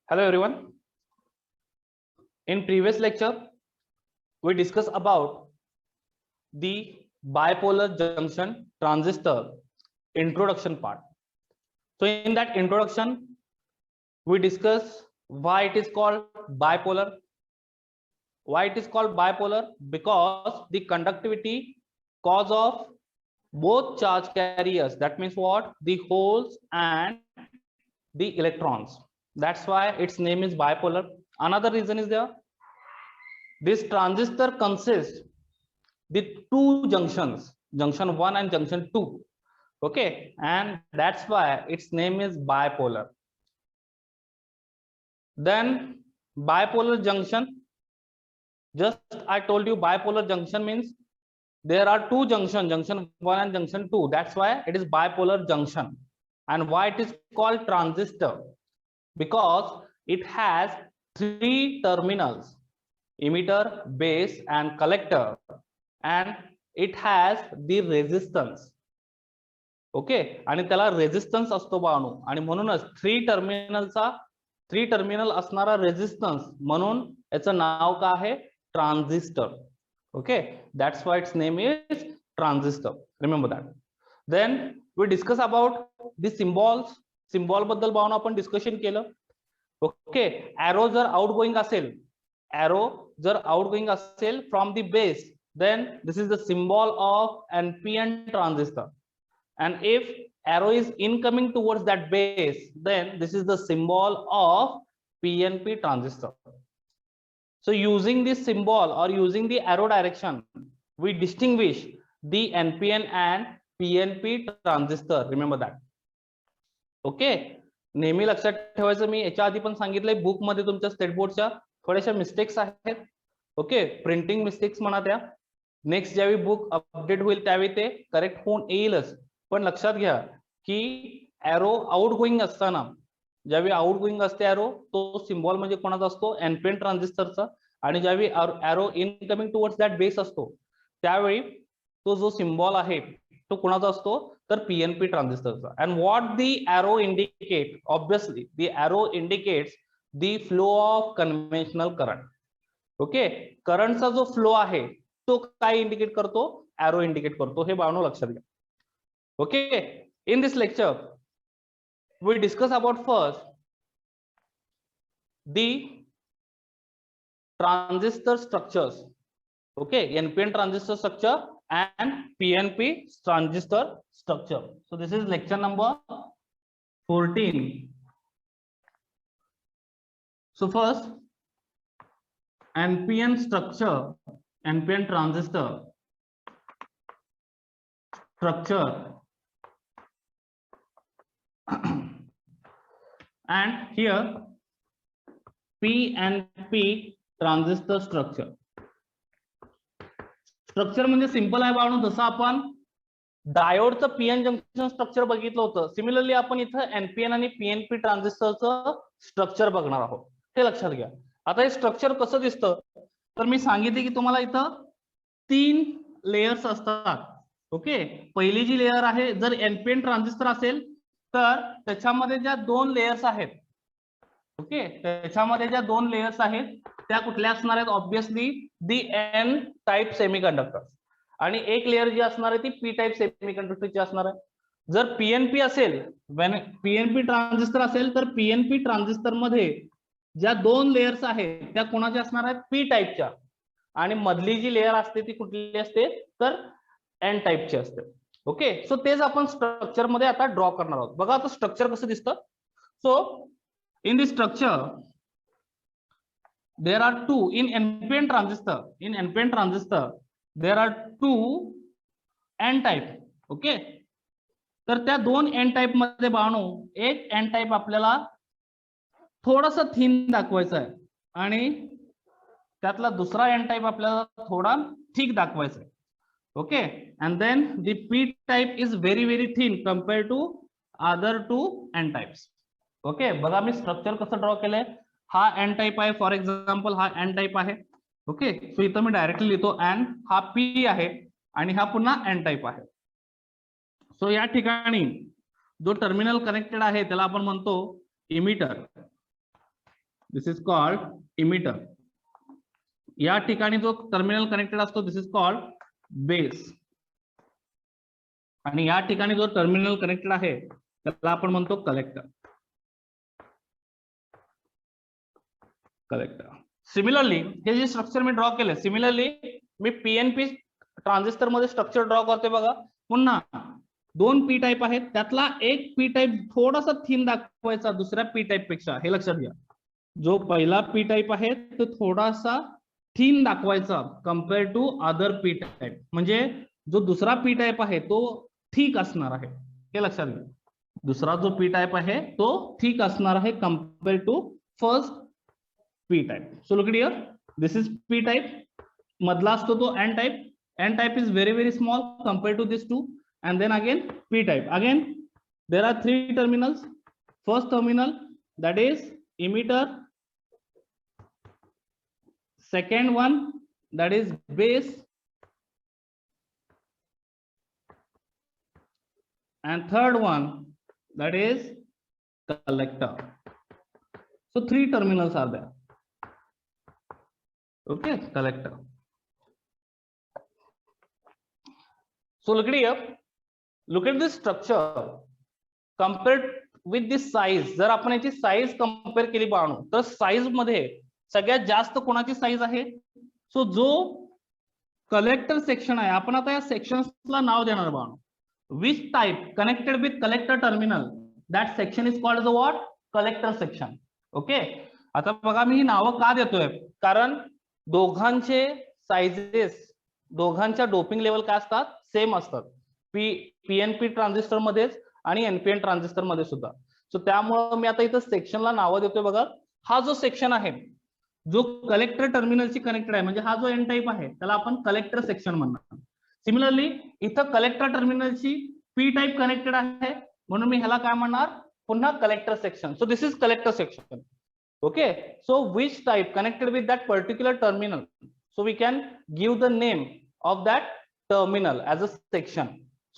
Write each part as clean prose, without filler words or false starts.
Hello everyone. In previous lecture, we discussed about the bipolar junction transistor introduction part. So in that introduction, we discuss why it is called bipolar. Why it is called bipolar? Because the conductivity cause of both charge carriers, that means what? The holes and the electrons. That's why its name is bipolar. Another reason is there. This transistor consists the two junctions, junction 1 and junction 2. Okay, and that's why its name is bipolar. Then bipolar junction, just I told you bipolar junction means there are two junctions, junction 1 and junction 2. That's why it is bipolar junction. And why it is called transistor? Because it has three terminals, emitter, base and collector, and it has the resistance. Okay, आणि त्याला resistance असतो बाळांनो, आणि म्हणूनच three terminal असणारा resistance म्हणून याचं नाव काय आहे? Transistor. Okay, that's why its name is transistor. Remember that. Then we discuss about the symbols. Symbol बद्दल बाळांनो आपण डिस्कशन केलं. ओके, एरो जर आउटगोइंग असेल from the base, then this is the symbol of NPN transistor, and if arrow is incoming towards that base, then this is the symbol of PNP transistor. So using this symbol or using the arrow direction, we distinguish the NPN and PNP transistor. Remember that. Okay, नेहमी लक्षात ठेवायचं, मी याच्या आधी पण सांगितलंय, book मध्ये तुमच्या state बोर्डच्या थोड्याशा मिस्टेक्स आहेत. ओके, प्रिंटिंग मिस्टेक्स म्हणा त्या. नेक्स्ट ज्यावेळी बुक अपडेट होईल त्यावेळी ते करेक्ट होऊन येईलच. पण लक्षात घ्या की एरो आउटगोइंग असताना, ज्यावेळी आउटगोइंग असते एरो, तो सिम्बॉल म्हणजे कोणाचा असतो? एनपीएन ट्रान्झिस्टरचा. आणि ज्यावेळी arrow incoming towards that base असतो, त्यावेळी तो जो सिम्बॉल आहे तो कोणाचा असतो? तर पीएनपी ट्रान्झिस्टरचा. And what the arrow indicate? Obviously the arrow indicates the flow of conventional current. Okay, करंटचा जो फ्लो आहे तो काय इंडिकेट करतो? एरो इंडिकेट करतो. हे बाळांनो लक्षात घ्या. Okay, in this lecture we discuss about first the transistor structures. Okay, NPN transistor structure and PNP transistor structure. So this is lecture number 14. So first, NPN structure, NPN transistor structure and here PNP transistor structure. Structure म्हणजे simple आहे बाळांनो, जसं आपण डायोडचं PN junction structure बघितलं होतं, similarly आपण इथं NPN आणि पीएनपी ट्रान्झिस्टरचं स्ट्रक्चर बघणार आहोत. हे लक्षात घ्या. आता हे स्ट्रक्चर कसं दिसतं, तर मी सांगितले की तुम्हाला इथं 3 लेयर्स असतात. ओके, पहिली जी लेयर आहे, जर एनपीएन ट्रान्झिस्टर असेल तर त्याच्यामध्ये ज्या 2 लेयर्स आहेत, ओके, त्याच्यामध्ये ज्या 2 लेयर्स आहेत त्या कुठल्या असणार आहेत? ऑब्विसली दी एन टाइप सेमीकंडक्टर. आणि एक लेयर जी असणार आहे ती पी टाइप सेमीकंडक्टरची असणार आहे. जर पीएनपी असेल, पीएनपी ट्रान्झिस्टर असेल, तर पीएनपी ट्रान्झिस्टर मध्ये ज्या 2 लेयर्स आहेत त्या कोणाच्या असणार आहेत? पी टाइपच्या. आणि मधली जी लेयर असते ती कुठली असते? तर एन टाइपची असते. ओके, सो तेच आपण स्ट्रक्चर मध्ये आता ड्रॉ करणार आहोत. बघा आता स्ट्रक्चर कसं दिसतं. So in this structure there are two in NPN transistor there are 2 n type. Okay, तर त्या 2 n टाइप मध्ये बाळांनो, एक n टाइप आपल्याला थोडासा थिन दाखवायचा आहे आणि त्यातला दुसरा n टाइप आपल्याला थोडा थिक दाखवायचा आहे. Okay, and then the p type is very very thin compared to other 2 n types. Okay, बघा मी स्ट्रक्चर कसं ड्रॉ केलंय. हा एन टाइप आहे, फॉर एक्झाम्पल हा एन टाइप आहे. ओके, सो इथं मी डायरेक्टली लिहितो एन, हा पी आहे आणि हा पुन्हा एन टाइप आहे. सो या ठिकाणी जो टर्मिनल कनेक्टेड आहे त्याला आपण म्हणतो emitter. This is called emitter. या ठिकाणी जो टर्मिनल कनेक्टेड असतो दिस इज कॉल्ड बेस. आणि या ठिकाणी जो टर्मिनल कनेक्टेड आहे त्याला आपण म्हणतो कलेक्टर. कलेक्टर. सिमिलरली हे जे स्ट्रक्चर मी ड्रॉ केलं, सिमिलरली मी पीएनपी ट्रान्झिस्टर मध्ये स्ट्रक्चर ड्रॉ करते बघा. पुन्हा दोन पी टाईप आहेत, त्यातला एक पी टाईप थोडासा थिन दाखवायचा दुसऱ्या पी टाईप पेक्षा. हे लक्षात घ्या, जो पहिला पी टाईप आहे तो थोडासा थिन दाखवायचा compare to other P type. म्हणजे जो दुसरा पी टाईप आहे तो थिक असणार आहे. हे लक्षात घ्या, दुसरा जो पी टाईप आहे तो थिक असणार आहे compare to first P type. So look here, this is P type. मधला असतो तो N type. N type is very small compared to this two. And then again p type. Again there are three terminals. First terminal, that is emitter. Second one, that is base. And third one, that is collector. So three terminals are there. Okay, collector. So look at here. Look at this structure compared with this size. जर आपण याची size compare केली बाळांनो तर size मध्ये सगळ्यात जास्त कोणाची साईज आहे? सो जो कलेक्टर सेक्शन आहे, आपण आता या सेक्शन्सला नाव देणार बाळांनो. Which type connected with collector terminal, that section is called the what? Collector section. Okay, आता बघा मी ही नावं का देतोय, कारण दोघांचे साइजेस, दोघांच्या डोपिंग लेवल काय असतात? सेम असतात. पीएनपी ट्रान्झिस्टर मध्येच आणि एनपीएन ट्रान्झिस्टर मध्ये सुद्धा. सो त्यामुळे मी आता इथं सेक्शनला नावं देतोय बघा. हा जो सेक्शन आहे जो कलेक्टर टर्मिनलशी कनेक्टेड आहे, म्हणजे हा जो एन टाइप आहे त्याला आपण कलेक्टर सेक्शन म्हणणार. सिमिलरली इथं कलेक्टर टर्मिनलशी पी टाइप कनेक्टेड आहे म्हणून मी ह्याला काय म्हणणार? पुन्हा collector section. So this is collector section. Okay, so which type connected with that particular terminal, so we can give the name of that terminal as a section.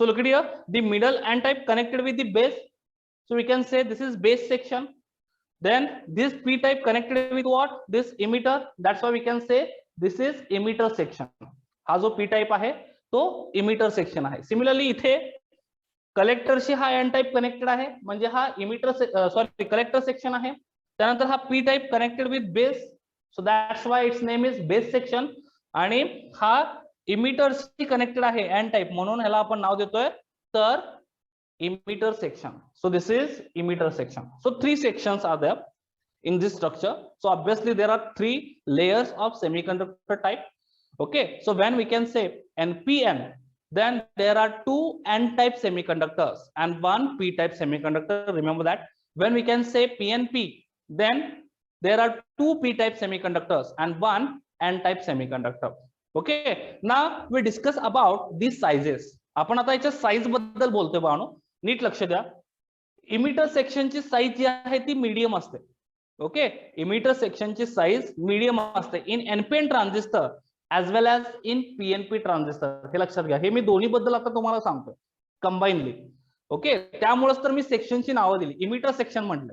So look at here, the middle n type connected with the base, so we can say this is base section. Then this p type connected with what? This emitter, that's why we can say this is emitter section. हा जो p type आहे तो emitter section आहे. Similarly इथे collector शी हा n type connected आहे म्हणजे हा emitter collector section आहे. त्यानंतर हा p type connected with base, so that's why its name is base section. आणि हा emitter शी कनेक्टेड आहे n टाइप म्हणून ह्याला आपण नाव देतोय तर emitter section. So this is emitter section. So three sections are there in this structure. So obviously there are three layers of semiconductor type. Okay, so when we can say NPN, then there are two n type semiconductors and one p type semiconductor. Remember that. When we can say PNP, then there are two p type semiconductors and one n type semiconductor. Okay, now we discuss about these sizes. आपण आता याच्या size बद्दल बोलतोय बाळांनो, नीट लक्ष द्या. Emitter सेक्शनची size जी आहे ती मीडियम असते. ओके, इमिटर सेक्शनची साइज मीडियम असते in NPN transistor as well as in PNP transistor. हे लक्षात घ्या, हे मी दोन्ही बद्दल आता तुम्हाला सांगतोय कंबाईनली. ओके, त्यामुळेच तर मी सेक्शनची नावं दिली, इमिटर सेक्शन म्हटलं.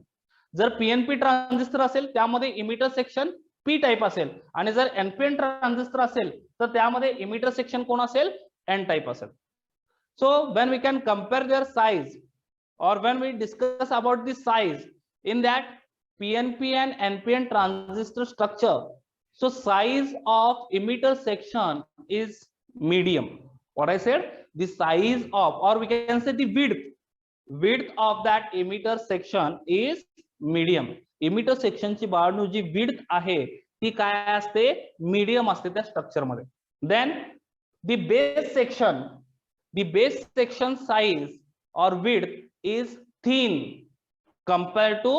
जर पीएनपी ट्रान्झिस्टर असेल त्यामध्ये इमिटर सेक्शन पी टाइप असेल आणि जर एनपीएन ट्रान्झिस्टर असेल तर त्यामध्ये इमिटर सेक्शन कोण असेल? एन टाइप असेल. So when we can compare their size or when we discuss about the size in that PNP and NPN transistor structure, so size of emitter section is medium. What I said, the size of, or we can say the width of that emitter section is medium. Emitter section ची बाळांनो जी width आहे ती काय असते? medium असते त्या structure मध्ये. Then the base section size or width is thin compared to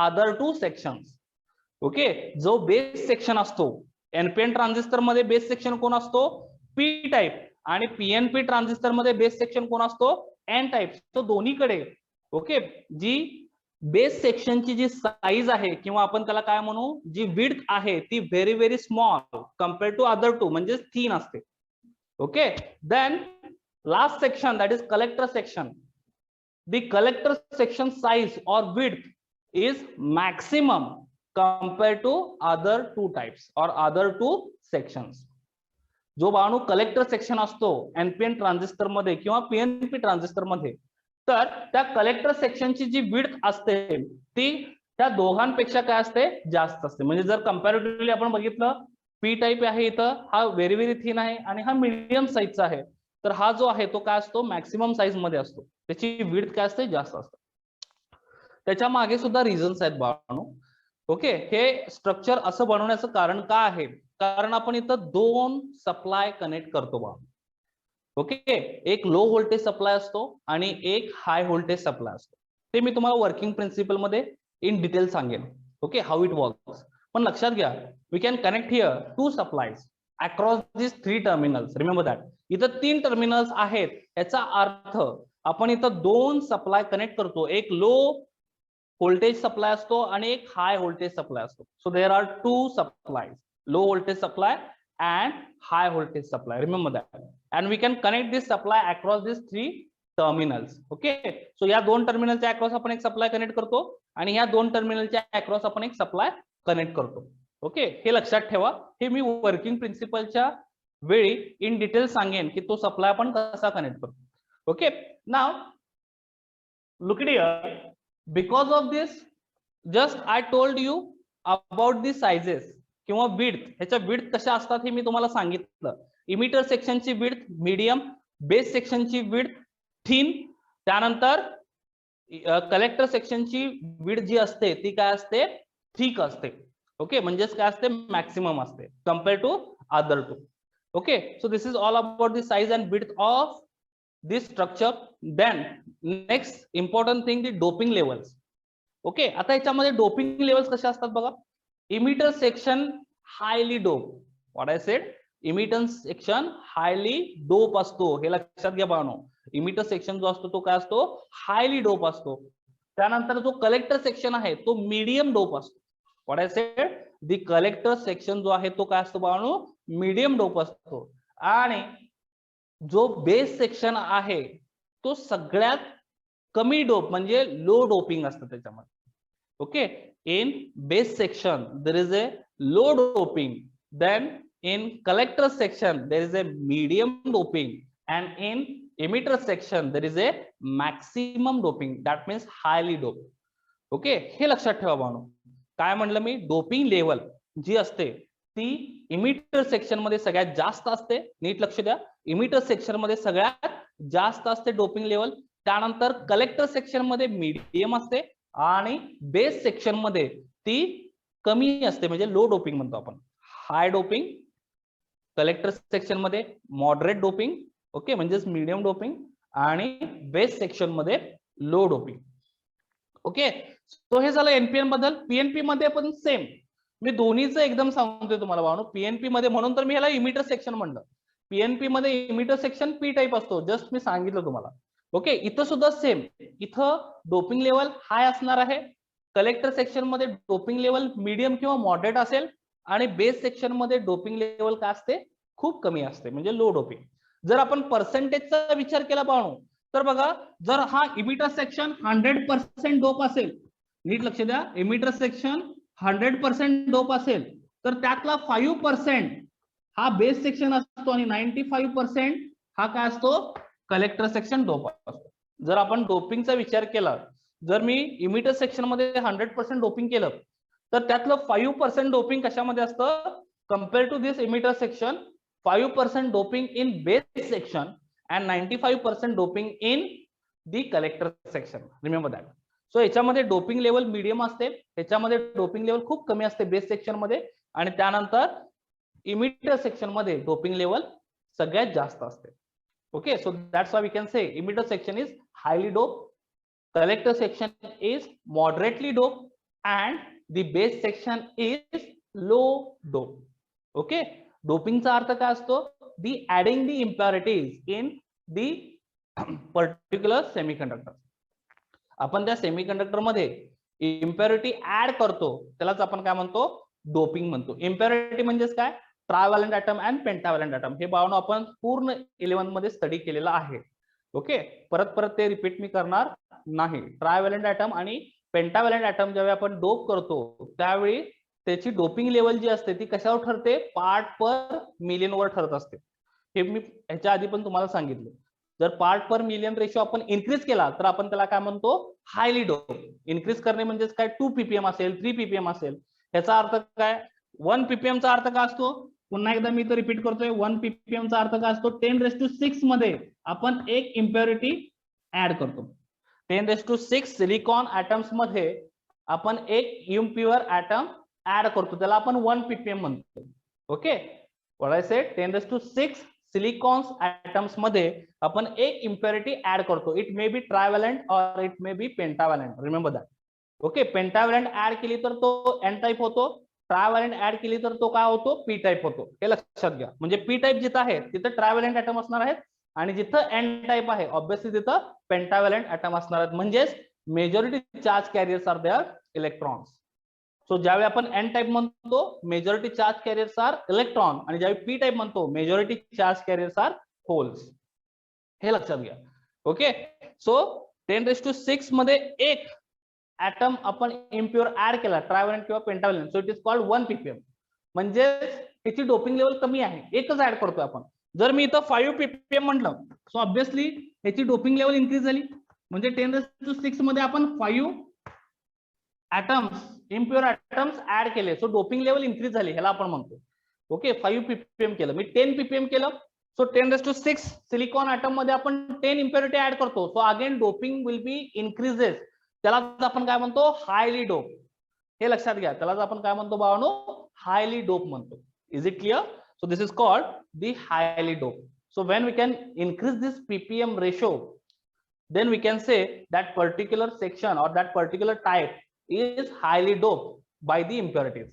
other two sections. Okay, जो बेस सेक्शन असतो एनपीएन ट्रान्झिस्टर मध्ये बेस सेक्शन कोण असतो? P type. आणि पीएनपी ट्रान्झिस्टर मध्ये बेस सेक्शन कोण असतो? N type. तो दोन्हीकडे ओके जी बेस सेक्शनची जी साईज आहे किंवा आपण त्याला काय म्हणू, जी विड्थ आहे ती very small compare to other two, म्हणजे थिन असते. Okay, then last section that is collector section. The collector section size or width is maximum compare to other two types or other two sections. जो बाळांनो collector section असतो NPN transistor मध्ये किंवा PNP transistor मध्ये, तर त्या collector सेक्शनची जी width असते ती त्या दोघांपेक्षा काय असते, जास्त असते. म्हणजे जर कंपॅरेटिव्हली आपण बघितलं, पी टाईप आहे इथं, हा व्हेरी व्हेरी थिन आहे आणि हा मीडियम साईजचा आहे, तर हा जो आहे तो काय असतो, मॅक्सिमम साईज मध्ये असतो, त्याची विड्थ काय असते, जास्त असते. त्याच्या मागे सुद्धा रिझन्स आहेत बाळांनो. ओके, हे स्ट्रक्चर असं बनवण्याचं कारण काय आहे, कारण आपण इथं दोन सप्लाय कनेक्ट करतो बा. ओके, एक लो व्होल्टेज सप्लाय असतो आणि एक हाय व्होल्टेज सप्लाय असतो. ते मी तुम्हाला वर्किंग प्रिन्सिपल मध्ये इन डिटेल सांगेन. Okay, how it works. पण लक्षात घ्या, we can connect here two supplies across this 3 terminals. Remember that. इथं 3 टर्मिनल्स आहेत, याचा अर्थ आपण इथं दोन सप्लाय कनेक्ट करतो. एक लो व्होल्टेज सप्लाय असतो आणि एक हाय व्होल्टेज सप्लाय असतो. So there are two supplies, low voltage supply and high voltage supply. Remember that. And we can connect this supply across these 3 terminals. Okay, so या दोन टर्मिनलच्या across आपण एक supply connect करतो आणि या दोन टर्मिनलच्या अक्रॉस आपण एक सप्लाय कनेक्ट करतो. ओके, हे लक्षात ठेवा. हे मी वर्किंग प्रिन्सिपलच्या वेळी इन डिटेल सांगेन की तो सप्लाय आपण कसा कनेक्ट करतो. Okay, now look it here. Because of this just I told you about the sizes किंवा विड्थ. ह्याच्या विड्थ कशा असतात हे मी तुम्हाला सांगितलं. इमिटर सेक्शनची विड्थ मीडियम, बेस सेक्शनची विड्थ थिन, त्यानंतर कलेक्टर सेक्शनची विड्थ जी असते ती काय असते, थिक असते. ओके, म्हणजेच काय असते, मॅक्सिमम असते compare to other two. Okay, so this is all about the size and width of this structure. Then next important thing, the doping levels. Okay, आता याच्यामध्ये डोपिंग लेवल्स कशा असतात बघा. emitter section highly dope. What I said, emitter section highly dope असतो, हे लक्षात घ्या बाळांनो. emitter section जो असतो तो काय असतो, highly dope असतो. त्यानंतर जो कलेक्टर सेक्शन आहे तो मीडियम डोप असतो. What I said, the collector section जो आहे तो काय असतो बाळांनो, मीडियम डोप असतो. आणि जो बेस सेक्शन आहे तो सगळ्यात कमी डोप म्हणजे लो डोपिंग असतं त्याच्यामध्ये. Okay, in base section there is a low doping, then in collector section there is a medium doping, and in emitter section there is a maximum doping, that means highly doped. Okay, हे लक्षात ठेवा बाळांनो. काय म्हणलं मी, doping level जी असते ती emitter section मध्ये सगळ्यात जास्त असते. नीट लक्ष द्या, इमिटर सेक्शन मध्ये सगळ्यात जास्त असते डोपिंग लेवल. त्यानंतर कलेक्टर सेक्शन मध्ये मीडियम असते आणि बेस सेक्शन मध्ये ती कमी असते, म्हणजे लो डोपिंग म्हणतो आपण. हाय डोपिंग कलेक्टर सेक्शन मध्ये, मॉडरेट डोपिंग ओके म्हणजेच मीडियम डोपिंग, आणि बेस सेक्शन मध्ये लो डोपिंग. ओके, सो हे झालं एनपीएन बद्दल. पीएनपी मध्ये पण सेम, मी दोन्हीचं एकदम सांगतोय तुम्हाला बाळांनो. पीएनपी मध्ये म्हणून तर मी ह्याला इमिटर सेक्शन म्हणलं. पीएनपी मध्ये इमिटर सेक्शन पी टाईप असतो, जस्ट मी सांगितलं तुम्हाला. ओके, इथं सुद्धा सेम, इथं डोपिंग लेवल हाय असणार आहे. कलेक्टर सेक्शन मध्ये डोपिंग लेवल मीडियम किंवा मॉडरेट असेल आणि बेस सेक्शन मध्ये डोपिंग लेवल काय असते, खूप कमी असते, म्हणजे लो डोपिंग. जर आपण पर्सेंटेजचा विचार केला बाळांनो, तर बघा, जर हा इमिटर सेक्शन 100% डोप असेल, नीट लक्ष द्या, इमिटर सेक्शन 100% डोप असेल, तर त्यातला 5% हा बेस सेक्शन असतो आणि 95% हा काय असतो, कलेक्टर सेक्शन डोप असतो. जर आपण डोपिंगचा विचार केला, जर मी इमिटर सेक्शन मध्ये 100% डोपिंग केलं, तर त्यातलं 5% डोपिंग कशामध्ये असतं, compare to this emitter section, 5% doping in base section and 95% doping in the collector section. Remember that. So याच्यामध्ये डोपिंग लेवल मीडियम असते, याच्यामध्ये डोपिंग लेवल खूप कमी असते बेस सेक्शन मध्ये, आणि त्यानंतर इमिटर सेक्शन मध्ये डोपिंग लेवल सगळ्यात जास्त असते. Okay, so that's why we can say emitter section is highly dope, collector section is moderately doped, and the base section is low doped. Okay, doping चा अर्थ काय असतो, the adding the impurities in the particular semiconductor. आपण त्या semiconductor मध्ये impurity add करतो, त्यालाच आपण काय म्हणतो, डोपिंग म्हणतो. इम्प्युरिटी म्हणजेच काय, ट्रायव्हॅलेंट ऍटम अँड पेंटाव्हॅलेंट ऍटम. हे बाळांनो आपण पूर्ण 11th मध्ये स्टडी केलेलं आहे. ओके, परत परत ते रिपीट मी करणार नाही. ट्रायव्हॅलेंट ऍटम आणि पेंटाव्हॅलंट ऍटम ज्यावेळी आपण डोप करतो त्यावेळी त्याची डोपिंग लेवल जी असते ती कशावर ठरते, पार्ट पर मिलियन वर ठरत असते. हे मी ह्याच्या आधी पण तुम्हाला सांगितलं. जर पार्ट पर मिलियन रेशो आपण इन्क्रीज केला तर आपण त्याला काय म्हणतो, हायली डोप. इन्क्रीज करणे म्हणजेच काय, 2 ppm असेल, 3 ppm असेल. याचा अर्थ काय, 1 ppm चा अर्थ काय असतो, पुन्हा एकदा मी तो रिपीट करतोय, 1 ppm चा अर्थ काय असतो, 10⁶ मध्ये आपण एक इम्प्युरिटी ऍड करतो. 10⁶ सिलिकॉन ऍटम्स मध्ये आपण एक इम्प्युअर ऍटम ऍड करतो, त्याला आपण 1 ppm म्हणतो. Okay, what I said, 10⁶ silicons atoms मध्ये आपण एक इम्प्युरिटी ऍड करतो. It may be trivalent or it may be pentavalent, remember that. Okay, pentavalent add केली तर तो एन टाइप होतो, ट्रायव्हॅलंट ऍड केली तर तो काय होतो, पी टाइप होतो. हे लक्षात घ्या. म्हणजे पी टाइप जिथं आहे तिथं ट्रायव्हॅलंट ऍटम असणार आहेत आणि जिथं एन टाइप आहे ऑब्विसली तिथं पेंटाव्हॅलंट ऍटम असणार आहेत. म्हणजेच majority charge carriers are their electrons. So ज्यावेळी आपण एन टाइप म्हणतो majority charge carriers are electron, आणि ज्यावेळी पी टाइप म्हणतो majority charge carriers are holes. हे लक्षात घ्या. ओके, सो 10⁶ मध्ये एक ऍटम आपण इम्प्युअर ऍड केला, ट्रायव्हॅलंट किंवा pentavalent, so it is called 1 ppm. म्हणजे त्याची डोपिंग लेवल कमी आहे, एकच ऍड करतोय आपण. जर मी इथं 5 ppm म्हटलं सो ऑब्विसली याची डोपिंग लेवल इन्क्रीज झाली. म्हणजे 10⁶ मध्ये आपण 5 ऍटम्स, इम्प्युअर ऍटम्स ऍड केले, सो डोपिंग लेवल इन्क्रीज झाली, ह्याला आपण म्हणतो. ओके, 5 ppm केलं, मी 10 ppm केलं, सो 10⁶ सिलिकॉन ऍटम मध्ये आपण 10 इम्प्युरिटी ऍड करतो, so again doping will be increases. त्यालाच आपण काय म्हणतो, हायली डोप. हे लक्षात घ्या, त्यालाच आपण काय म्हणतो बाळांनो, हायली डोप म्हणतो. Is it clear? So this is called the highly dope. So when we can increase this ppm ratio, then we can say that particular section or that particular type is highly doped by the impurities.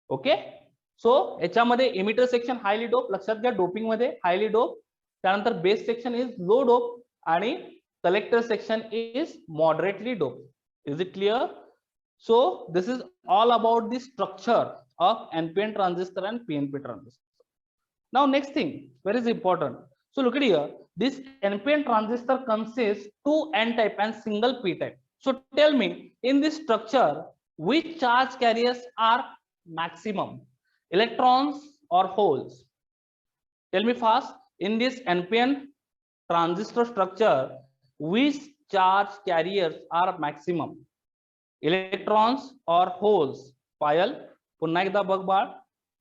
Okay, so याच्यामध्ये emitter section highly doped, लक्षात घ्या, doping मध्ये highly doped. त्यानंतर base section is low doped आणि collector section is moderately doped. Is it clear? So this is all about the structure of NPN transistor and PNP transistor. Now next thing, very important. So look at here, this NPN transistor consists 2 N type and single P type. So tell me, in this structure, which charge carriers are maximum, electrons or holes? Tell me fast, in this NPN transistor structure, which charge carriers are maximum, electrons or holes? पायल, पुन्हा एकदा बघ बाळ,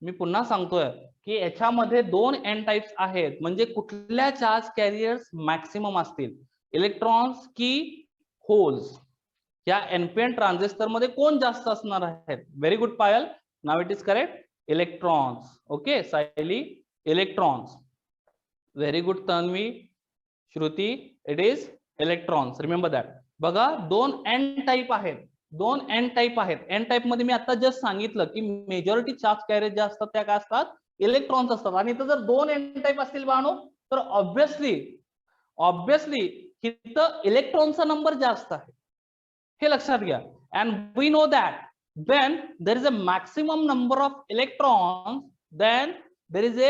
मी पुन्हा सांगतोय की याच्यामध्ये 2 N types आहेत. म्हणजे कुठल्या चार्ज कॅरियर्स मॅक्सिमम असतील, इलेक्ट्रॉन्स की होल्स? या एनपीएन ट्रान्झिस्टर मध्ये कोण जास्त असणार आहेत? Very good Payal, now it is correct, electrons. Okay Sayali, electrons. Very good Tanvi, Shruti, it is electrons. Remember that. बघा 2 एन टाइप आहेत, 2 एन टाइप आहेत. एन टाइप मध्ये मी आता जस्ट सांगितलं की मेजॉरिटी चार्ज कॅरियर ज्या असतात त्या काय असतात, इलेक्ट्रॉन्स असतात. आणि इथं जर 2 एन टाइप असतील बाळांनो तर ऑब्विसली इथं इलेक्ट्रॉनचा नंबर जास्त आहे, हे लक्षात घ्या. And we know that when there is a maximum number of electrons, then there is a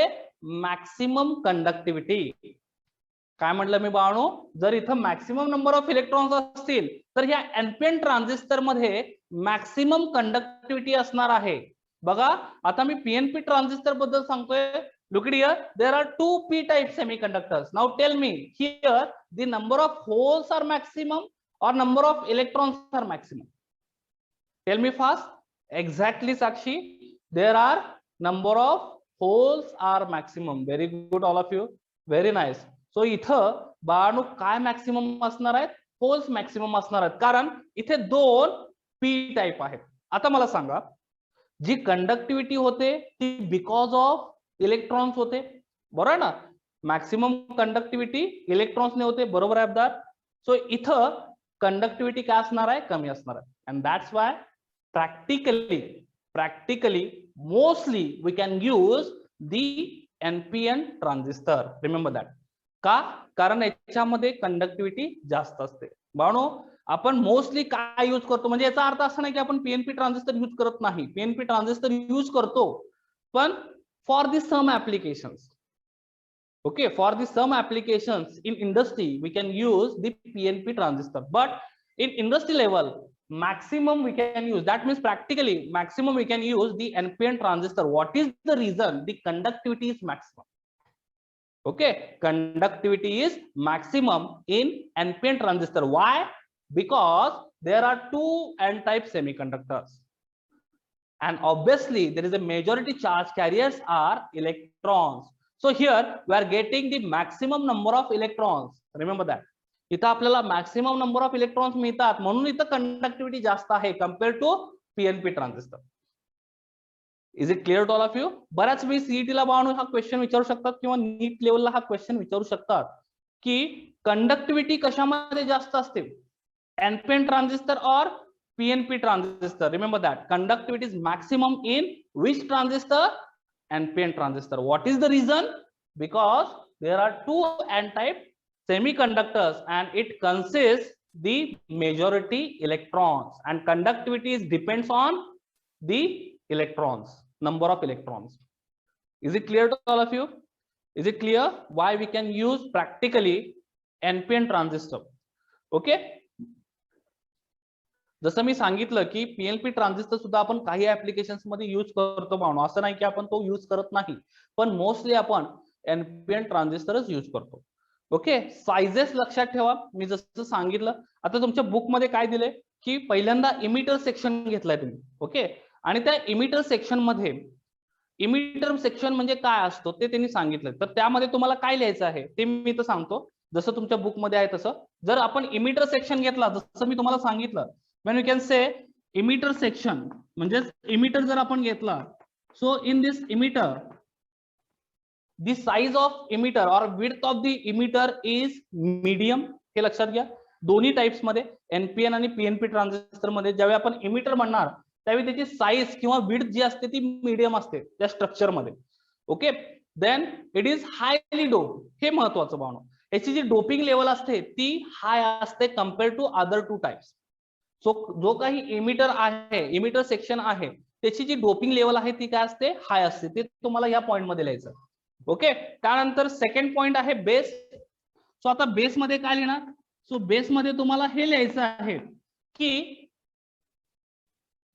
maximum conductivity. काय म्हटलं मी बाळांनो, जर इथं मॅक्सिमम नंबर ऑफ इलेक्ट्रॉन्स असतील तर ह्या एनपीएन ट्रान्झिस्टर मध्ये मॅक्सिमम कंडक्टिव्हिटी असणार आहे. बघा आता मी पीएनपी ट्रान्झिस्टर बद्दल सांगतोय. Look it here, there are 2 p type semiconductors. Now tell me here the number of holes are maximum or number of electrons are maximum? Tell me fast. Exactly Sakshi, there are number of holes are maximum. Very good all of you, very nice. So इथं बाळांनो काय maximum असणार आहेत, holes maximum असणार आहेत, कारण इथे 2 p type आहेत. आता मला सांगा, जी कंडक्टिव्हिटी होते ती बिकॉज ऑफ इलेक्ट्रॉन्स होते, बरोबर ना? मॅक्सिमम कंडक्टिव्हिटी इलेक्ट्रॉन्सने होते, बरोबर आहे अब्दार? सो इथं कंडक्टिव्हिटी काय असणार आहे, कमी असणार आहे. And that's why practically mostly we can use the NPN transistor. Remember that. का? कारण याच्यामध्ये कंडक्टिव्हिटी जास्त असते. बाळांनो आपण मोस्टली काय यूज करतो, म्हणजे याचा अर्थ असा नाही की आपण पीएनपी ट्रान्झिस्टर यूज करत नाही. पीएनपी ट्रान्झिस्टर यूज करतो, पण for the some applications. Okay, for the some applications in industry we can use the PNP transistor, but in industry level maximum we can use, that means practically maximum we can use the NPN transistor. What is the reason? The conductivity is maximum. Okay, conductivity is maximum in NPN transistor. Why? Because there are two n-type semiconductors, and obviously there is a majority charge carriers are electrons. So here we are getting the maximum number of electrons. Remember that. इथं आपल्याला maximum number of electrons मिळतात, म्हणून इथं conductivity जास्त आहे compare to PNP transistor. Is it clear to all of you? बऱ्याच वेळी CET ला बाळून हा क्वेश्चन विचारू शकतात किंवा नीट लेवलला हा क्वेश्चन विचारू शकतात की कंडक्टिव्हिटी कशामध्ये जास्त असते, एनपीएन ट्रान्झिस्टर और PNP transistor. Remember that conductivity is maximum in which transistor? NPN transistor. What is the reason? Because there are two n-type semiconductors and it consists the majority electrons, and conductivity is depends on the electrons, number of electrons. Is it clear to all of you? Is it clear why we can use practically NPN transistor? Okay. जसं मी सांगितलं की PNP transistor सुद्धा आपण काही applications मध्ये use करतो म्हणून असं नाही की आपण तो यूज करत नाही, पण मोस्टली आपण एनपीएन ट्रान्झिस्टरच यूज करतो. ओके, साइजेस लक्षात ठेवा. मी जसं सांगितलं, आता तुमच्या बुक मध्ये काय दिलंय की पहिल्यांदा इमिटर सेक्शन घेतलाय तुम्ही. ओके, आणि त्या इमिटर सेक्शन मध्ये इमिटर सेक्शन म्हणजे काय असतो ते त्यांनी सांगितलं. तर त्यामध्ये तुम्हाला काय लिहायचं आहे ते मी इथं सांगतो, जसं तुमच्या बुक मध्ये आहे तसं. जर आपण इमिटर सेक्शन घेतला जसं मी तुम्हाला सांगितलं, when we can say emitter section म्हणजे emitter जर आपण घेतला, so in this emitter the size of emitter or width of the emitter is medium. हे लक्षात घ्या. दोन्ही टाइप्स मध्ये एनपीएन आणि पीएनपी ट्रान्झिस्टर मध्ये ज्यावेळी आपण इमिटर म्हणणार त्यावेळी त्याची साईज किंवा विड्थ जी असते ती मीडियम असते त्या स्ट्रक्चर मध्ये. Okay, then it is highly dope. हे महत्वाचं भावना. याची जी डोपिंग लेवल असते ती हाय असते compare to other two types. So जो काही इमिटर आहे, इमिटर सेक्शन आहे, त्याची जी डोपिंग लेवल आहे ती काय असते, हाय असते. ते तुम्हाला या पॉइंट मध्ये लिहायचं. ओके, त्यानंतर सेकंड पॉइंट आहे बेस. सो आता बेस मध्ये काय लिहिणार? सो बेस मध्ये तुम्हाला हे लिहायचं आहे की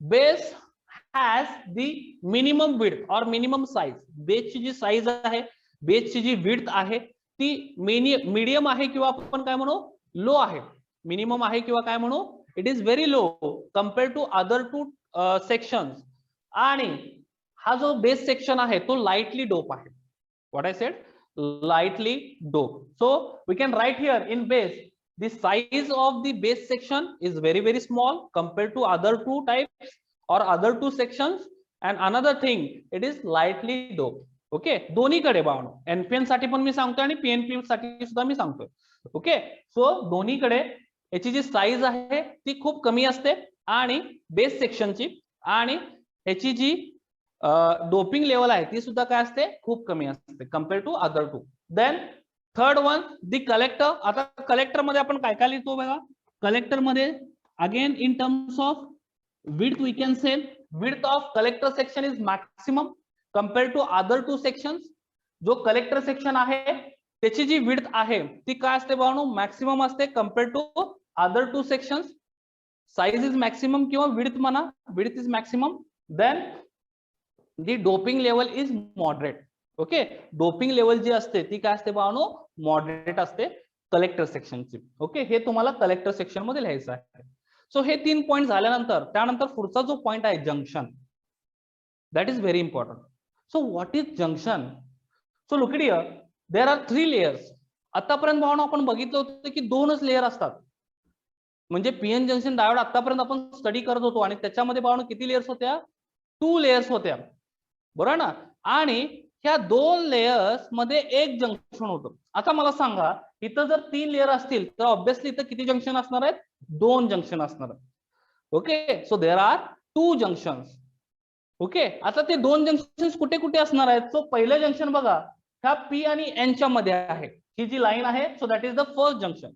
base has the minimum width और मिनिमम साइज. बेसची जी साइज आहे, बेसची जी विड्थ आहे ती मीडियम आहे किंवा आपण काय म्हणू लो आहे. मिनिमम आहे किंवा काय म्हणू, it is very low compared to other two sections. आणि हा जो बेस सेक्शन आहे तो लाइटली डोप आहे. what I said, lightly dope. So we can write here in base the size of the base section is very very small compared to other two types or other two sections, and another thing it is lightly dope. Okay, दोन्हीकडे बावनो, NPN साठी पण मी सांगतोय आणि PNP साठी सुद्धा मी सांगतोय. Okay, so दोन्हीकडे याची जी साईज आहे ती खूप कमी असते आणि बेस सेक्शनची, आणि याची जी डोपिंग लेवल आहे ती सुद्धा काय असते, खूप कमी असते compare to other two. Then third one the collector. आता कलेक्टर मध्ये आपण काय काय लिहितो बघा. कलेक्टर मध्ये again in terms of width we can say width of collector section is maximum compare to other two sections. जो कलेक्टर सेक्शन आहे त्याची जी विड्थ आहे ती काय असते बाळांनो, मॅक्सिमम असते compare to other two sections. Size is maximum किंवा विड्थ म्हणा, width is maximum. Then the doping level is moderate. Okay, doping level जी असते ती काय असते बाळांनो, मॉडरेट असते कलेक्टर सेक्शनची. ओके, हे तुम्हाला कलेक्टर सेक्शन मध्ये लिहायचं आहे. सो हे 3 पॉइंट झाल्यानंतर त्यानंतर पुढचा जो पॉइंट आहे junction, that is very important. So what is junction? So look it here, there are 3 layers. आतापर्यंत भावना आपण बघितलं होतं की 2च लेयर असतात. म्हणजे पीएन जंक्शन डायोड आतापर्यंत आपण स्टडी करत होतो आणि त्याच्यामध्ये भावना किती लेयर्स होत्या, 2 लेयर्स होत्या, बरोबर ना. आणि ह्या 2 लेयर्स मध्ये एक जंक्शन होतं. आता मला सांगा, इथं जर 3 लेयर असतील तर ऑब्विसली इथं किती जंक्शन असणार आहेत, 2 जंक्शन असणार आहेत. Okay, so there are 2 junctions. Okay, आता ते 2 जंक्शन्स कुठे कुठे असणार आहेत. सो पहिलं जंक्शन बघा, ह्या पी आणि एनच्या मध्ये आहे, ही जी लाईन आहे. So that is the first junction.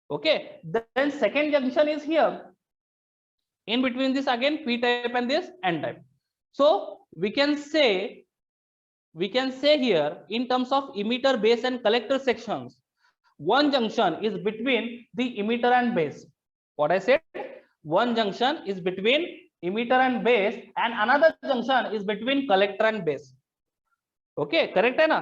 Okay, then second junction is here in between this again p type and this n type. So we can say here in terms of emitter, base and collector sections, one junction is between the emitter and base. What I said, one junction is between emitter and base and another junction is between collector and base. Okay, correct आहे ना.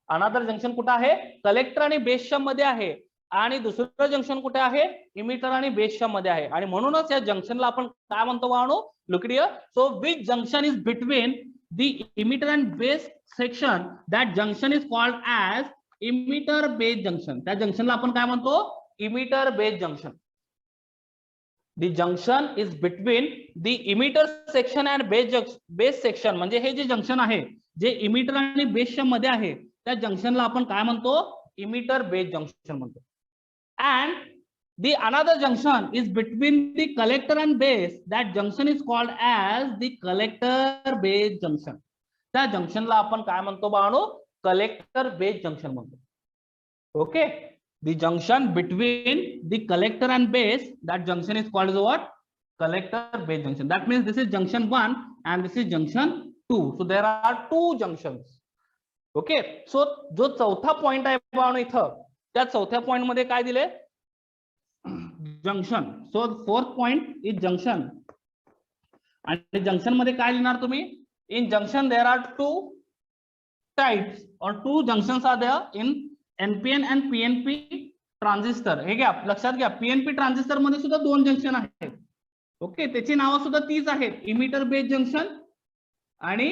Another junction कुठे आहे, collector आणि बेसच्या मध्ये आहे, आणि दुसरं जंक्शन कुठे आहे, इमिटर आणि बेसच्या मध्ये आहे. आणि म्हणूनच या जंक्शनला आपण काय म्हणतो बाळांनो, look it here. So which junction is between the emitter and base section, that junction is called as emitter base junction. त्या जंक्शनला आपण काय म्हणतो, emitter base junction. The junction is between the emitter section and base section. म्हणजे हे जे junction आहे, जे emitter आणि बेसच्या मध्ये आहे, त्या जंक्शनला आपण काय म्हणतो, इमिटर बेस जंक्शन म्हणतो. And the another junction is between the collector and base. That junction is called as the collector base junction. त्या जंक्शनला आपण काय म्हणतो बाळांनो, कलेक्टर बेस जंक्शन म्हणतो. Okay, the junction between the collector and base, that junction is called as what, collector base junction. That means this is junction 1 and this is junction 2. So there are two junctions. Okay, so जो चौथा point आहे बाळांनो इथं, त्या चौथ्या point मध्ये काय दिले, junction. So fourth point is junction. आणि जंक्शन मध्ये काय लिहिणार तुम्ही, in junction there are two types or two junctions are there in NPN and PNP transistor. हे घ्या, लक्षात घ्या, पीएनपी ट्रान्झिस्टर मध्ये सुद्धा दोन जंक्शन आहेत. ओके, त्याची नावं सुद्धा तीच आहेत, इमिटर बेस जंक्शन आणि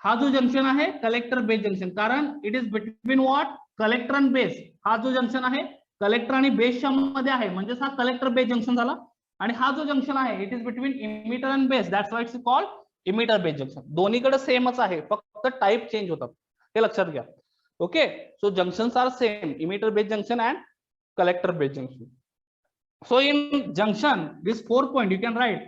हा जो जंक्शन आहे कलेक्टर बेस जंक्शन. कारण it is between what, collector and base. हा जो जंक्शन आहे कलेक्टर आणि बेसच्या मध्ये आहे, म्हणजे हा कलेक्टर बेस जंक्शन झाला. आणि हा जो जंक्शन आहे it is between emitter and base, that's why it's called emitter base junction. दोन्हीकडे सेमच आहे, फक्त टाइप चेंज होतात, हे लक्षात घ्या. Okay, so junctions are same, emitter base junction and collector base junction. So in junction, this 4 point you can write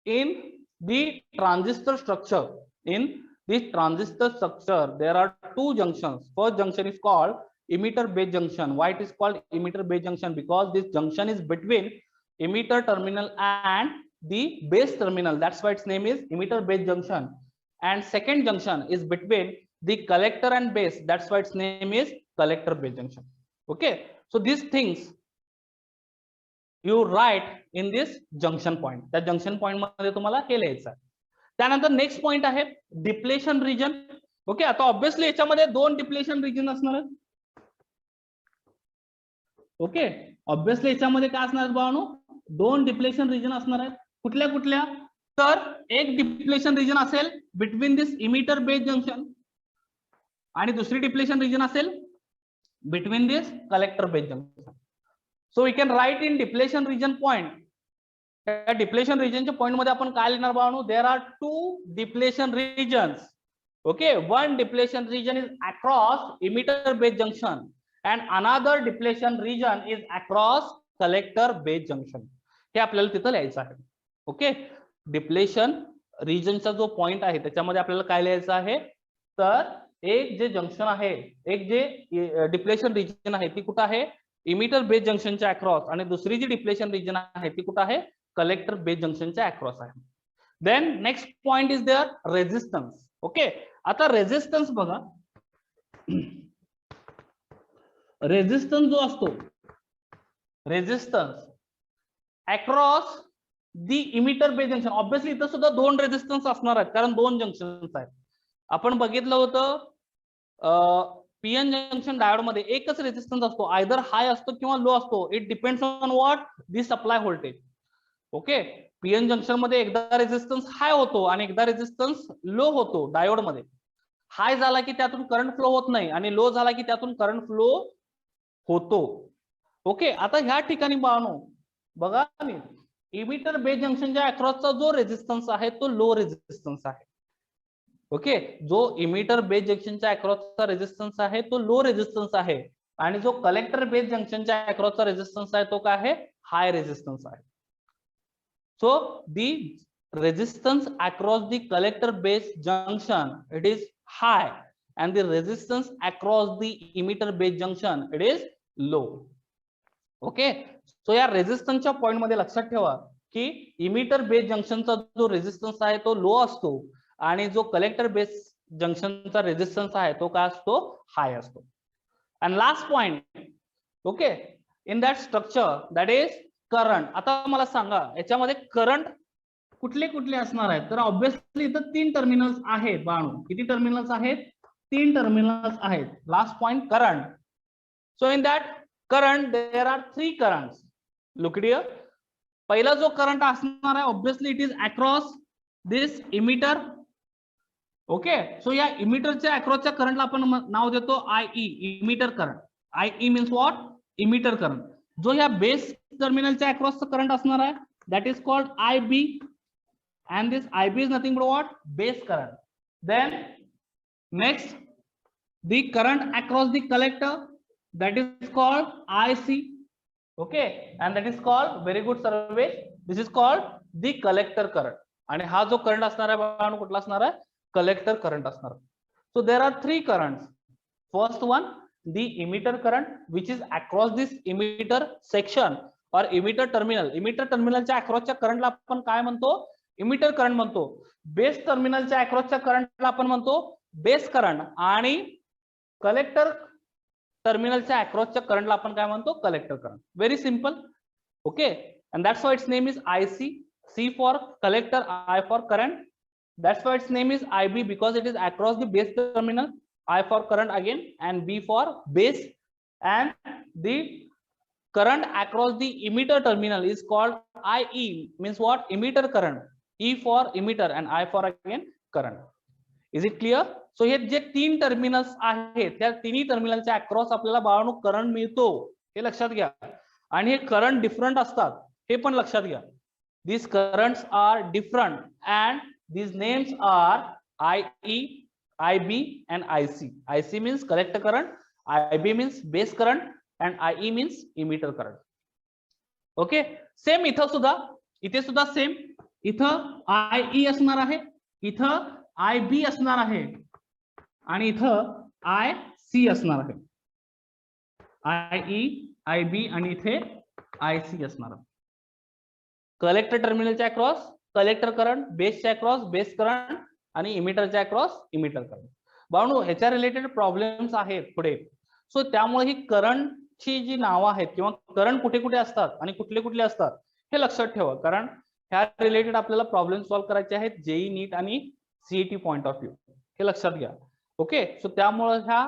in the transistor structure. In this transistor structure, there are two junctions. First junction is called emitter base junction. Why it is called emitter base junction? Because this junction is between emitter terminal and the base terminal. That's why its name is emitter base junction. And second junction is between the collector and base, that's why its name is collector base junction. Okay, so these things you write in this junction point. त्या junction point मध्ये तुम्हाला हे लिहायचं आहे. त्यानंतर next point आहे depletion region. Okay, आता obviously याच्यामध्ये दोन डिप्लेशन रिजन असणार आहेत. ओके, ऑब्विसली याच्यामध्ये काय असणार बाळांनो, दोन डिप्लेशन रिजन असणार आहेत. कुठल्या कुठल्या, तर एक डिप्लेशन रिजन असेल between this emitter base junction आणि दुसरी डिप्लेशन रिजन असेल between this collector base junction. So we can write in depletion region point. त्या डिप्लेशन रिजनच्या पॉइंट मध्ये आपण काय लिहिणार बाळांनो, there are two depletion regions. Okay, one depletion region is across emitter base junction and another depletion region is across collector base junction. हे आपल्याला तिथं लिहायचं आहे. ओके, डिप्लेशन रिजनचा जो पॉइंट आहे त्याच्यामध्ये आपल्याला काय लिहायचं आहे, तर एक जे जंक्शन आहे, एक जे डिप्लेशन रिजन आहे ती कुठं आहे, इमिटर बेस जंक्शनच्या अक्रॉस, आणि दुसरी जी डिप्लेशन रिजन आहे ती कुठं आहे, कलेक्टर बेस जंक्शनच्या अक्रॉस आहे. Then next point is there resistance. Okay, आता रेजिस्टन्स बघा, रेजिस्टन्स जो असतो, resistance across the emitter base junction. Obviously इथं सुद्धा दोन रेजिस्टन्स असणार आहेत, कारण दोन जंक्शन्स आहेत. आपण बघितलं होतं पीएन जंक्शन डायोड मध्ये एकच रेजिस्टन्स असतो, आयदर हाय असतो किंवा लो असतो. It depends on what, the supply voltage. Okay, PN junction मध्ये एकदा रेजिस्टन्स हाय होतो आणि एकदा रेजिस्टन्स लो होतो. डायोड मध्ये हाय झाला की त्यातून करंट फ्लो होत नाही आणि लो झाला की त्यातून करंट फ्लो होतो. ओके, आता ह्या ठिकाणी बघा, इमिटर बेस जंक्शनच्या अक्रॉसचा जो रेजिस्टन्स आहे तो लो रेजिस्टन्स आहे. ओके, जो इमिटर बेस जंक्शनच्या अक्रॉसचा रेजिस्टन्स आहे तो लो रेजिस्टन्स आहे, आणि जो कलेक्टर बेस जंक्शनच्या अक्रॉसचा रेजिस्टन्स आहे तो काय आहे, हाय रेजिस्टन्स आहे. So the resistance across the collector base junction it is hi and the resistance across the emitter base junction it is low. Okay, so या रेजिस्टन्सच्या पॉइंट मध्ये लक्षात ठेवा की इमिटर बेस जंक्शनचा जो रेजिस्टन्स आहे तो लो असतो आणि जो कलेक्टर बेस जंक्शनचा रेजिस्टन्स आहे तो काय असतो, हाय असतो. And last point, okay, in that structure, that is current. आता मला सांगा याच्यामध्ये करंट कुठले कुठले असणार आहेत. तर ऑब्विसली इथं 3 टर्मिनल्स आहेत बाळू. किती टर्मिनल्स आहेत? 3 टर्मिनल्स आहेत. Last point current. So in that current there are 3 currents. Look here. पहिला जो करंट असणार आहे obviously it is across this emitter. Okay. So या इमिटरच्या अक्रॉसच्या करंटला आपण नाव देतो IE, emitter current. IE means what? Emitter current. जो या बेस टर्मिनलच्या अक्रॉसचा करंट असणार आहे that is called IB, and this IB is nothing but what? Base current. Then next the current across the collector, that is called IC. Okay, and that is called, very good survey, this is called the collector current. आणि हा जो current असणार आहे बाळांनो कुठला असणार आहे? Collector current असणार. So there are 3 currents. First one, the emitter current, which is across this emitter section or emitter terminal. emitter टर्मिनलच्या अक्रॉसच्या करंटला आपण काय म्हणतो? इमिटर करंट म्हणतो. बेस टर्मिनलच्या अक्रॉसच्या करंटला आपण म्हणतो बेस करंट. आणि कलेक्टर टर्मिनलच्या अक्रॉसच्या करंटला आपण काय म्हणतो? Collector current. Very simple. Okay. And that's why its name is IC. C for collector, I for current. That's why its name is IB, because it is across the base terminal. I for current again, and B for base. And the current across the emitter terminal is called IE, means what? Emitter current. E for emitter and I for again current. Is it clear? So हे जे 3 terminals आहेत त्या तिन्ही टर्मिनलच्या across आपल्याला बाळांनो current मिळतो, हे लक्षात घ्या. आणि हे करंट डिफरंट असतात हे पण लक्षात घ्या. These currents are different and these names are IE, IB and IC. IC means collector current, IB means base current, and IE means emitter current. Okay. Same इथं सुद्धा, इथे सुद्धा सेम. इथं IE असणार आहे, इथं IB असणार आहे, आणि इथं IC असणार आहे. IE, IB आणि इथे IC असणार आहे. कलेक्टर टर्मिनलच्या अक्रॉस कलेक्टर करंट, बेसच्या अक्रॉस बेस करंट आणि इमिटरच्या अक्रॉस इमिटर करंट. बाळांनो ह्याच्या रिलेटेड प्रॉब्लेम्स आहेत पुढे. सो त्यामुळे ही करंटची जी नावं आहेत किंवा करंट कुठे कुठे असतात आणि कुठले कुठले असतात हे लक्षात ठेवा, कारण ह्या रिलेटेड आपल्याला प्रॉब्लेम सॉल्व्ह करायचे आहेत जेई नीट आणि CET पॉइंट ऑफ व्ह्यू. हे लक्षात घ्या. ओके. सो त्यामुळे ह्या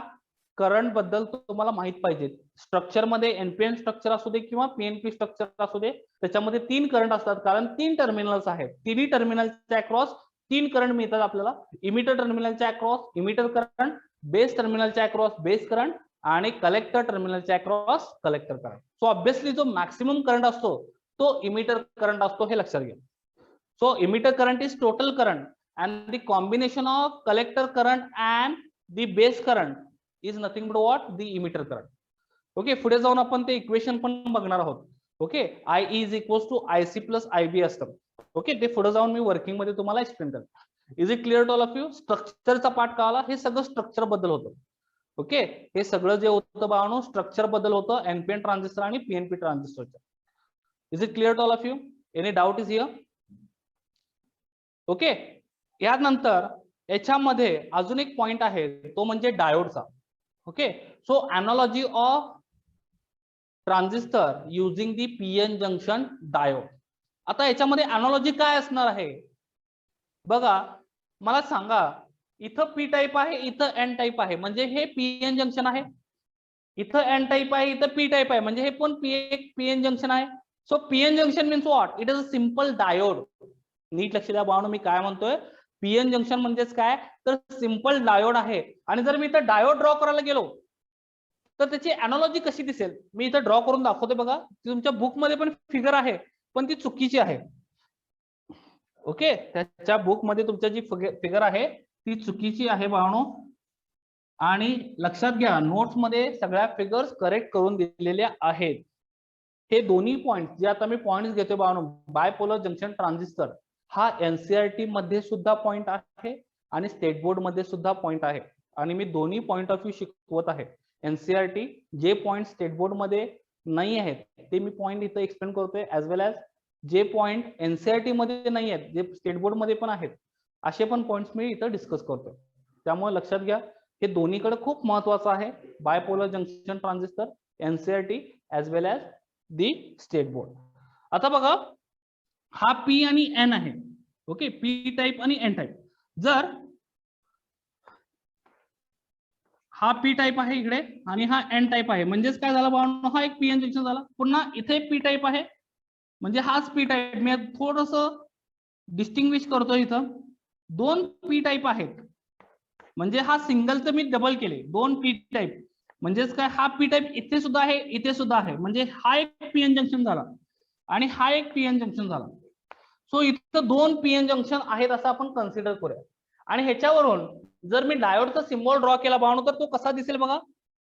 करंट बद्दल तुम्हाला माहित पाहिजे. स्ट्रक्चर मध्ये NPN स्ट्रक्चर असू दे किंवा PNP स्ट्रक्चर असू दे, त्याच्यामध्ये 3 करंट असतात, कारण 3 टर्मिनल्स आहेत. तिन्ही टर्मिनलच्या अक्रॉस 3 करंट मिळतात आपल्याला. इमिटर टर्मिनलच्या अक्रॉस इमिटर करंट, बेस टर्मिनलच्या अक्रॉस बेस करंट आणि कलेक्टर टर्मिनलच्या across collector current. So obviously जो मॅक्सिमम करंट असतो तो इमिटर करंट असतो, हे लक्षात घ्या. So emitter current is total current and the combination of collector current and the base current is nothing but what? The emitter current. Okay. पुढे जाऊन आपण ते इक्वेशन पण बघणार आहोत. Okay. IE is equals to IC plus IB असतं. Okay. ते पुढे जाऊन मी वर्किंग मध्ये तुम्हाला एक्सप्लेन करतो. Is it clear to all of you? स्ट्रक्चरचा पार्ट कळाला. हे सगळं स्ट्रक्चर बद्दल होतं. ओके. हे सगळं जे होतं बाळांनो स्ट्रक्चर बद्दल होतं NPN ट्रान्झिस्टर आणि PNP ट्रान्झिस्टरच्या. Is it clear to all of you? Any doubt is here? Okay. यानंतर याच्यामध्ये अजून एक पॉइंट आहे तो म्हणजे डायोडचा. Okay. So analogy of transistor using the PN junction diode. आता याच्यामध्ये अनालॉजी काय असणार आहे बघा, मला सांगा. इथं P टाईप आहे, इथं N टाईप आहे, म्हणजे हे PN जंक्शन आहे. इथं N टाईप आहे, इथं P टाईप आहे, म्हणजे हे पण PN जंक्शन आहे. So PN junction means what? It is a simple diode. नीट लक्ष द्या बाळांनो मी काय म्हणतोय. PN जंक्शन म्हणजेच काय, तर सिंपल डायोड आहे. आणि जर मी इथं डायोड ड्रॉ करायला गेलो तर त्याची अनालॉजी कशी दिसेल, मी इथं ड्रॉ करून दाखवते बघा. तुमच्या बुक मध्ये पण फिगर आहे पण ती चुकीची आहे. ओके. त्याच्या बुक मध्ये तुमच्या जी फिगर आहे ती चुकीची आहे बाळांनो. आणि लक्षात घ्या नोट्स मध्ये सगळ्या फिगर्स करेक्ट करून दिलेल्या आहेत. हे दोन्ही पॉइंट जे आता मी पॉइंट्स घेतोय बाळांनो, बायपोलर जंक्शन ट्रान्झिस्टर हा NCERT मध्ये सुद्धा पॉइंट आहे आणि स्टेट बोर्ड मध्ये सुद्धा पॉइंट आहे. आणि मी दोन्ही पॉइंट ऑफ व्ह्यू शिकवत आहे. NCERT जे पॉइंट स्टेट बोर्ड मध्ये नाही आहेत ते मी पॉइंट इथं एक्सप्लेन करतोय, ऍज वेल ऍज जे पॉइंट NCERT मध्ये नाही आहेत जे स्टेट बोर्ड मध्ये पण आहेत असे पण पॉइंट्स मी इथं डिस्कस करतोय. त्यामुळे लक्षात घ्या हे दोन्हीकडे खूप महत्वाचं आहे. Bipolar junction transistor, NCERT as वेल ऍज दी स्टेट बोर्ड. आता बघा हा पी आणि एन आहे. ओके, पी टाईप आणि एन टाईप. जर हा पी टाईप आहे इकडे आणि हा एन टाईप आहे, म्हणजेच काय झालं बाळांनो, हा एक पी एन जंक्शन झाला. पुन्हा इथे पी टाईप आहे म्हणजे हाच पी टाईप. मी थोडस डिस्टिंग्विश करतो. इथं दोन पी टाईप आहेत म्हणजे हा सिंगलचं मी डबल केले, दोन पी टाईप म्हणजेच काय, हा पी टाईप इथे सुद्धा आहे, इथे सुद्धा आहे, म्हणजे हा एक पीएन जंक्शन झाला आणि हा एक पीएन जंक्शन झाला. सो इथं दोन पीएन जंक्शन आहेत असं आपण कन्सिडर करूया. आणि ह्याच्यावरून जर मी डायोडचा सिम्बॉल ड्रॉ केला बाळांनो तर तो कसा दिसेल बघा.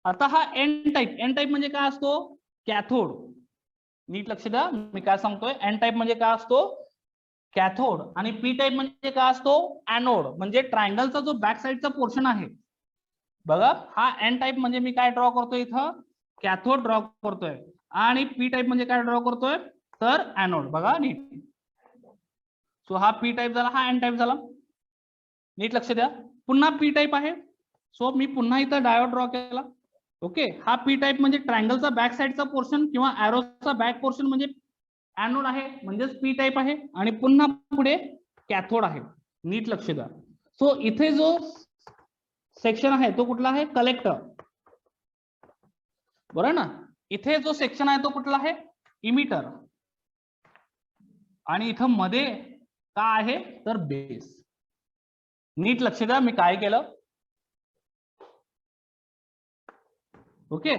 आता हा एन टाईप, एन टाईप म्हणजे काय असतो, कॅथोड. नीट लक्ष द्या मी काय सांगतोय. एन टाईप म्हणजे काय असतो, कॅथोड. आणि पी टाईप म्हणजे काय असतो, एनोड. म्हणजे ट्रायंगलचा जो बॅक साइडचा पोर्शन आहे बघा, हा एन टाईप म्हणजे मी काय ड्रॉ करतोय इथं, कॅथोड ड्रॉ करतोय. आणि पी टाईप म्हणजे काय ड्रॉ करतोय, तर एनोड. बघा नीट. सो हा पी टाईप झाला, हा एन टाईप झाला. नीट लक्ष द्या. पुन्हा पी टाईप आहे, सो मी पुन्हा इथं डायोड ड्रॉ केला. ओके, हा पी टाईप म्हणजे ट्रायंगलचा बॅक साइडचा पोर्शन किंवा एरोचा बॅक पोर्शन म्हणजे एनोड आहे, म्हणजेच पी टाईप आहे. आणि पुन्हा पुढे कॅथोड आहे. नीट लक्ष द्या. सो इथे जो सेक्शन आहे तो कुठला आहे, कलेक्टर. बरोबर ना. इथे जो सेक्शन आहे तो कुठला आहे, इमिटर. आणि इथं मध्ये काय आहे तर बेस. नीट लक्ष द्या मी काय केलं. ओके,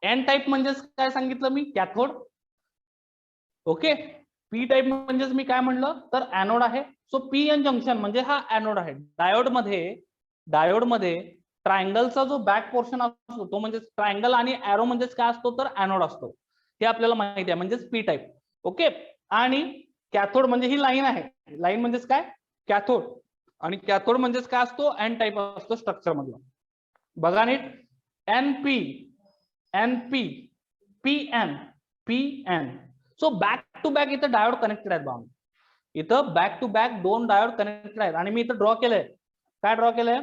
एन टाईप म्हणजेच काय सांगितलं मी, कॅथोड. ओके, पी टाईप म्हणजेच मी काय म्हणलं तर एनोड आहे. सो पी एन जंक्शन म्हणजे हा एनोड आहे. डायोड मध्ये ट्रायंगलचा जो बॅक पोर्शन असतो तो म्हणजे ट्रायंगल आणि एरो म्हणजेच काय असतो तर एनोड असतो. हे आपल्याला माहिती आहे, म्हणजेच पी टाईप. ओके, आणि कॅथोड म्हणजे ही लाईन आहे. लाईन म्हणजेच काय, कॅथोड. आणि कॅथोड म्हणजेच काय असतो, एन टाईप असतो स्ट्रक्चर मधला. बघा नीट, NP, NP, PN, PN. So back to back इथं डायोड कनेक्टेड आहेत बाबा. इथं बॅक टू बॅक दोन डायोड कनेक्टेड आहेत. आणि मी इथं ड्रॉ केलंय, काय ड्रॉ केलंय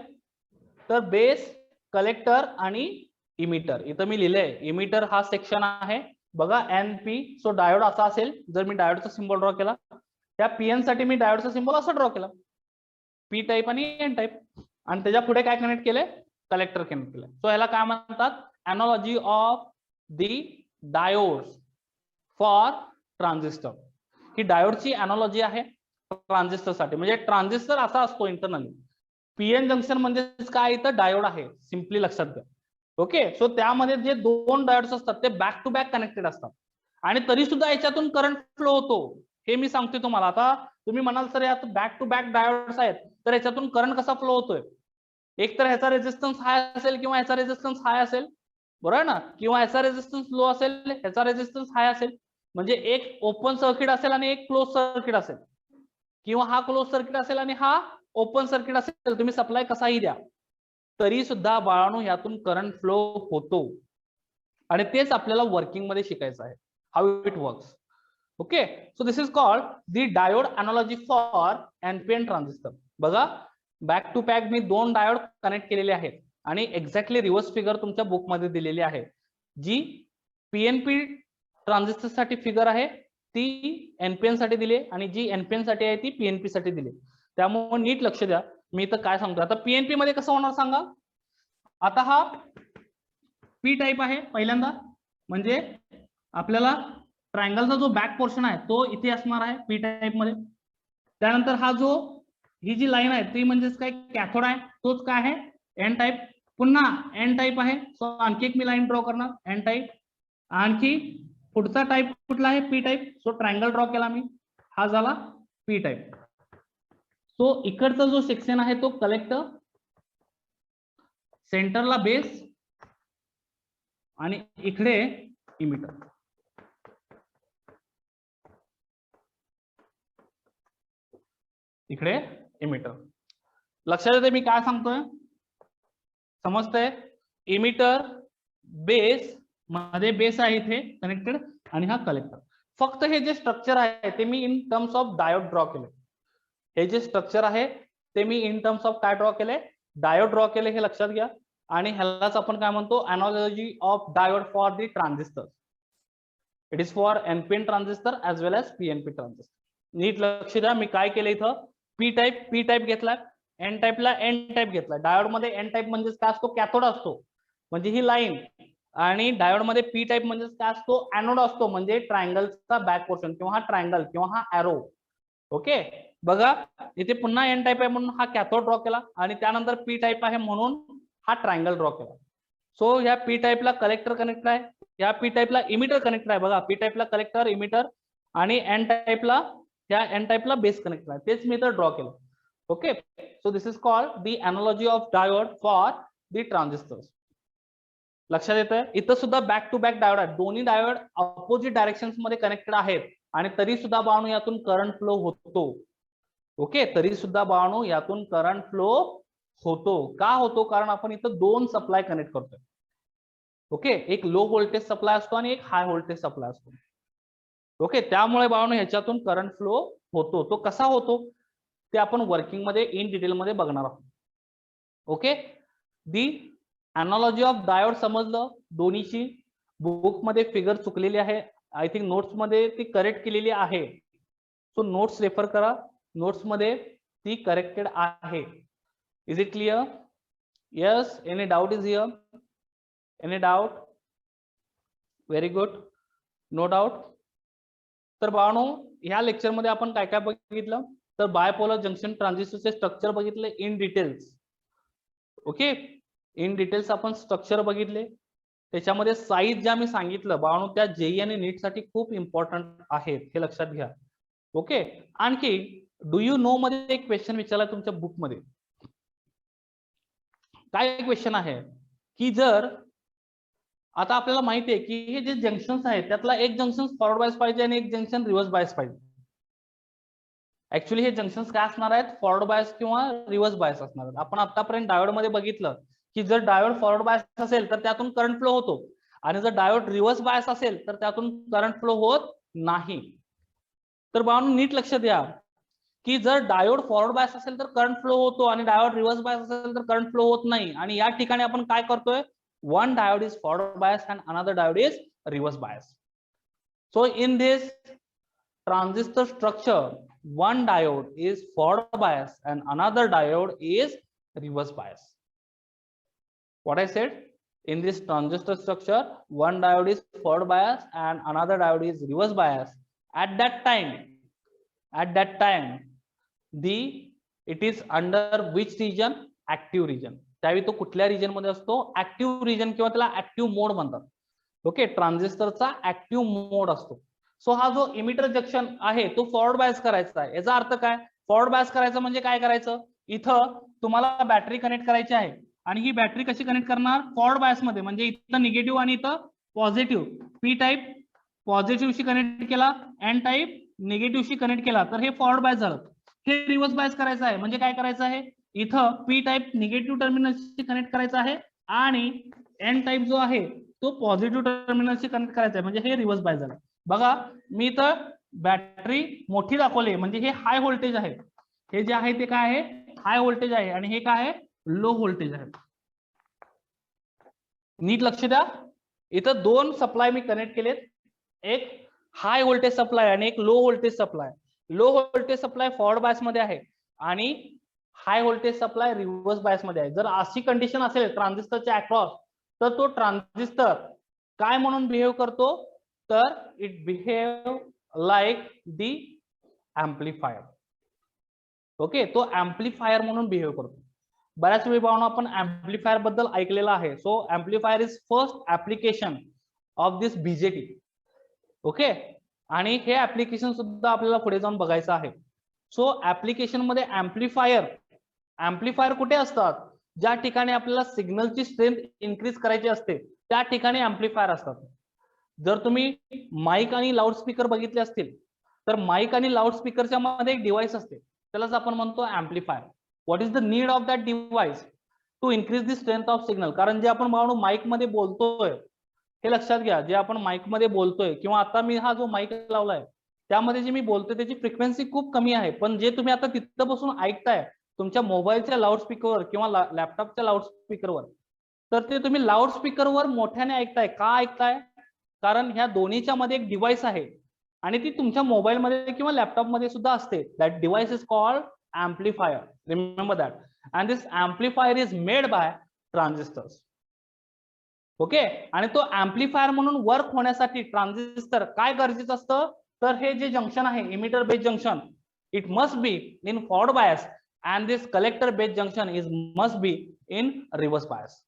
तर बेस, कलेक्टर आणि इमिटर. इथं मी लिहिलंय इमिटर हा सेक्शन आहे बघा, एन पी. सो डायोड असा असेल. जर मी डायोडचा सिम्बॉल ड्रॉ केला, त्या पीएन साठी मी डायोडचा सिम्बॉल असा ड्रॉ केला, पी टाईप आणि एन टाईप. आणि त्याच्या पुढे काय कनेक्ट केलंय, कलेक्टर कनेक्ट केलंय. सो ह्याला काय म्हणतात, analogy of the diodes for transistor. ही डायोडची एनॉलॉजी आहे ट्रान्झिस्टर साठी. म्हणजे ट्रान्झिस्टर असा असतो इंटरनली. पीएन जंक्शन म्हणजे काय, इथं डायोड आहे, सिम्पली लक्षात घ्या. ओके, सो त्यामध्ये जे दोन डायोड्स असतात ते बॅक टू बॅक कनेक्टेड असतात. आणि तरी सुद्धा याच्यातून करंट फ्लो होतो, हे मी सांगतोय तुम्हाला. आता तुम्ही म्हणाल सर यात बॅक टू बॅक डायोड्स आहेत तर याच्यातून करंट कसा फ्लो होतोय. एक तर ह्याचा रेजिस्टन्स हाय असेल किंवा ह्याचा रेजिस्टन्स हाय असेल, बरोबर ना. किंवा ह्याचा रेजिस्टन्स लो असेल, ह्याचा रेजिस्टन्स हाय असेल. म्हणजे एक ओपन सर्किट असेल आणि एक क्लोज सर्किट असेल, किंवा हा क्लोज सर्किट असेल आणि हा ओपन सर्किट असेल. तुम्ही सप्लाय कसाही द्या तरी सुद्धा बाळांनो यातून करंट फ्लो होतो. आणि तेच आपल्याला वर्किंग मध्ये शिकायचं आहे, how it works. Okay, so this is called the diode analogy for NPN transistor. बघा, बॅक टू बॅक मी दोन डायोड कनेक्ट केलेले आहेत आणि एक्झॅक्टली रिव्हर्स फिगर तुमच्या बुक मध्ये दिलेली आहे. जी पीएनपी ट्रान्झिस्टर साठी फिगर आहे ती एनपीएन साठी दिली, आणि जी एनपीएन साठी आहे ती पीएनपी साठी दिली. त्यामुळे नीट लक्ष द्या मी इथं काय सांगतो. आता पीएनपी मध्ये कसं होणार सांगा. आता हा पी टाईप आहे पहिल्यांदा, म्हणजे आपल्याला ट्रायंगलचा जो बॅक पोर्शन आहे तो इथे असणार आहे पी टाईप मध्ये. त्यानंतर हा जो ही जी लाईन आहे ती म्हणजेच काय, कॅथोड आहे, तोच काय आहे एन टाईप. पुन्हा एन टाईप आहे, सो आणखी एक मी लाईन ड्रॉ करणार एन टाईप. आणखी पुढचा टाईप कुठला आहे, P type. So triangle draw केला मी, हा झाला पी टाईप. सो इकडचा जो सेक्शन आहे तो कलेक्टर, सेंटरला बेस आणि इकडे इमिटर. इकडे इमिटर. लक्षात येते मी काय सांगतोय, समजतंय. इमिटर, बेस, मध्ये बेस आहे इथे कनेक्टेड, आणि हा कलेक्टर. फक्त हे जे स्ट्रक्चर आहे ते मी in terms of diode draw केले. हे जे स्ट्रक्चर आहे ते मी इन टर्म्स ऑफ काय ड्रॉ केले, डायोड ड्रॉ केले, हे लक्षात घ्या. आणि ह्यालाच आपण काय म्हणतो, analogy of diode for the transistor. It is for NPN transistor as well as PNP transistor. नीट लक्ष द्या, मी काय केलं इथं, पी टाईप घेतला, एन टाईपला एन टाईप घेतला. डायोड मध्ये एन टाईप म्हणजे काय असतो, कॅथोड असतो म्हणजे ही लाईन, आणि डायोड मध्ये पी टाईप म्हणजे काय असतो, एनोड असतो म्हणजे ट्रायंगलचा बॅक पोर्शन किंवा हा ट्रायंगल किंवा हा एरो. ओके, बघा इथे पुन्हा एन टाईप आहे म्हणून हा कॅथोड ड्रॉ केला, आणि त्यानंतर पी टाईप आहे म्हणून हा ट्रायंगल ड्रॉ केला. सो ह्या पी टाईपला कलेक्टर कनेक्टर आहे, या पी टाईपला इमिटर कनेक्टर आहे. बघा पी टाईपला कलेक्टर, इमिटर, आणि एन टाईपला, त्या एन टाईपला बेस कनेक्टर आहे. तेच मी इथं ड्रॉ केलं. Okay, so this is called the analogy of diode for the transistors. लक्षात येतंय, इथं सुद्धा बॅक टू बॅक डायोड आहेत. दोन्ही डायोड ऑपोजिट डायरेक्शन्स मध्ये कनेक्टेड आहेत, आणि तरी सुद्धा बाळांनो यातून करंट फ्लो होतो. ओके, तरी सुद्धा बाळांनो यातून करंट फ्लो होतो. का होतो, कारण आपण इथं दोन सप्लाय कनेक्ट करतोय. ओके, एक लो व्होल्टेज सप्लाय असतो आणि एक हाय व्होल्टेज सप्लाय असतो. ओके, त्यामुळे बाळांनो ह्याच्यातून करंट फ्लो होतो. तो कसा होतो ते आपण वर्किंग मध्ये इन डिटेल मध्ये बघणार आहोत. Okay, the analogy of diode समजलं दोन्हीची. बुक मध्ये फिगर चुकलेली आहे, आय थिंक नोट्स मध्ये ती करेक्ट केलेली आहे. सो नोट्स रेफर करा, नोट्स मध्ये ती करेक्टेड आहे. Is it clear? Yes, any doubt is here? Any doubt? Very good, no doubt. तर बाळांनो ह्या लेक्चर मध्ये आपण काय काय बघितलं, तर बायपोलर जंक्शन ट्रान्झिस्टरचे स्ट्रक्चर बघितले in details. Okay, in details आपण स्ट्रक्चर बघितले. त्याच्यामध्ये साईज ज्या मी सांगितलं बाळांनो त्या जेई आणि नीट साठी खूप इम्पॉर्टंट आहेत, हे लक्षात घ्या. ओके, आणखी डू यू नो मध्ये एक क्वेश्चन विचारला तुमच्या बुक मध्ये. काय क्वेश्चन आहे की जर आता आपल्याला माहिती आहे की हे जे जंक्शन्स आहेत त्यातला एक जंक्शन फॉरवर्ड बायस पाहिजे आणि एक जंक्शन रिव्हर्स बायस पाहिजे. ऍक्च्युली हे जंक्शन्स काय असणार आहेत, फॉरवर्ड बायस किंवा रिव्हर्स बायस असणार आहेत. आपण आतापर्यंत डायोड मध्ये बघितलं की जर डायोड फॉरवर्ड बायस असेल तर त्यातून करंट फ्लो होतो, आणि जर डायोड रिव्हर्स बायस असेल तर त्यातून करंट फ्लो होत नाही. तर बाळांनो नीट लक्ष द्या की जर डायोड फॉरवर्ड बायस असेल तर करंट फ्लो होतो, आणि डायोड रिव्हर्स बायस असेल तर करंट फ्लो होत नाही. आणि या ठिकाणी आपण काय करतोय, one diode is forward bias and another diode is reverse bias. So in this transistor structure, one diode is forward bias and another diode is reverse bias. What I said, in this transistor structure, one diode is forward bias and another diode is reverse bias. At that time, it is under which region? Active region. त्यावेळी तो कुठल्या region मध्ये असतो, active region, किंवा त्याला active मोड म्हणतात. Okay, ट्रान्झिस्टरचा active मोड असतो. सो हा जो इमिटर जंक्शन आहे तो फॉरवर्ड बायस करायचा आहे. याचा अर्थ काय, फॉरवर्ड बायस करायचं म्हणजे काय करायचं, इथं तुम्हाला बॅटरी कनेक्ट करायची आहे, आणि ही बॅटरी कशी कनेक्ट करणार, फॉरवर्ड बायस मध्ये, म्हणजे इथं निगेटिव्ह आणि इथं पॉझिटिव्ह. पी टाईप पॉझिटिव्हशी कनेक्ट केला, एन टाईप निगेटिव्हशी कनेक्ट केला, तर हे फॉरवर्ड बायस झालं. हे रिव्हर्स बायस करायचं आहे, म्हणजे काय करायचं आहे, इथं पी टाईप निगेटिव्ह टर्मिनलशी कनेक्ट करायचं आहे, आणि एन टाईप जो आहे तो पॉझिटिव्ह टर्मिनलशी कनेक्ट करायचा आहे, म्हणजे हे रिव्हर्स बायस झालं. बघा मी इथं बॅटरी मोठी दाखवली, म्हणजे हे हाय व्होल्टेज आहे, हे जे आहे ते काय आहे, हाय व्होल्टेज आहे, आणि हे काय आहे, लो व्होल्टेज आहे. नीट लक्ष द्या, इथं दोन सप्लाय मी कनेक्ट केलेत, एक हाय व्होल्टेज सप्लाय आणि एक low voltage supply. Low voltage supply forward bias मध्ये आहे आणि हाय व्होल्टेज सप्लाय रिव्हर्स बायस मध्ये आहे. जर अशी कंडिशन असेल ट्रान्झिस्टरच्या अक्रॉस, तर तो ट्रान्झिस्टर काय म्हणून बिहेव करतो, तर it behave like the amplifier. Okay, तो ऍम्प्लिफायर म्हणून बिहेव करतो. बऱ्याच वेळी पाहून आपण ऍम्प्लिफायर बद्दल ऐकलेलं आहे. So amplifier is first application of this BJT. Okay, आणि हे ऍप्लिकेशन सुद्धा आपल्याला पुढे जाऊन बघायचं आहे. सो ऍप्लिकेशन मध्ये ऍम्प्लिफायर कुठे असतात, ज्या ठिकाणी आपल्याला सिग्नलची स्ट्रेंथ इन्क्रीज करायची असते त्या ठिकाणी ऍम्प्लिफायर असतात. जर तुम्ही माईक आणि लाऊडस्पीकर बघितले असतील तर माईक आणि लाऊडस्पीकरच्या मध्ये एक डिव्हाइस असते, त्यालाच आपण म्हणतो amplifier. What is the need of that device, to increase the strength of signal. कारण जे आपण माईक मध्ये बोलतोय, हे लक्षात घ्या, जे आपण माईक मध्ये बोलतोय, किंवा आता मी हा जो माईक लावलाय त्यामध्ये जे मी बोलतोय त्याची फ्रिक्वेन्सी खूप कमी आहे, पण जे तुम्ही आता तिथं बसून ऐकताय तुमच्या मोबाईलच्या लाऊडस्पीकरवर किंवा लॅपटॉपच्या लाऊडस्पीकरवर, तर ते तुम्ही लाऊडस्पीकरवर मोठ्याने ऐकताय. का ऐकताय, कारण ह्या दोन्हीच्या मध्ये एक डिव्हाइस आहे आणि ती तुमच्या मोबाईल मध्ये किंवा लॅपटॉप मध्ये सुद्धा असते. That device is called amplifier. Remember that. And this amplifier is made by transistors. Okay. आणि तो एम्प्लिफायर म्हणून वर्क होण्यासाठी ट्रान्झिस्टर काय गरजेचं असतं, तर हे जे जंक्शन आहे emitter base junction, it must be in forward bias and this collector base junction is must be in reverse bias.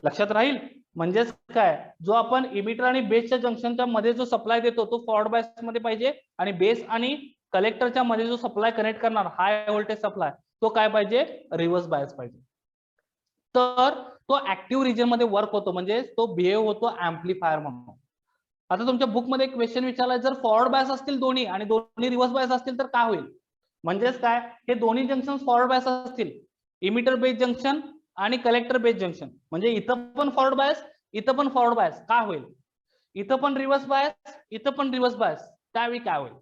लक्षात राहील. म्हणजेच काय, जो आपण इमिटर आणि बेसच्या जंक्शनच्या मध्ये जो सप्लाय देतो तो फॉरवर्ड बायस मध्ये पाहिजे आणि बेस आणि कलेक्टरच्या मध्ये जो सप्लाय कनेक्ट करणार हाय व्होल्टेज सप्लाय तो काय पाहिजे, रिव्हर्स बायस पाहिजे. तर तो ऍक्टिव्ह रिजन मध्ये वर्क होतो, म्हणजे तो बिहेव होतो एम्प्लिफायर म्हणून. आता तुमच्या बुक मध्ये एक क्वेश्चन विचारलाय, जर फॉरवर्ड बायस असतील दोन्ही आणि दोन्ही रिव्हर्स बायस असतील तर काय होईल. म्हणजेच काय, हे दोन्ही जंक्शन फॉरवर्ड बायस असतील, इमिटर बेस जंक्शन आणि कलेक्टर बेस जंक्शन, म्हणजे इथं पण फॉरवर्ड बायस इथं पण फॉरवर्ड बायस, काय होईल, इथं पण रिव्हर्स बायस इथं पण रिव्हर्स बायस, त्यावेळी काय होईल,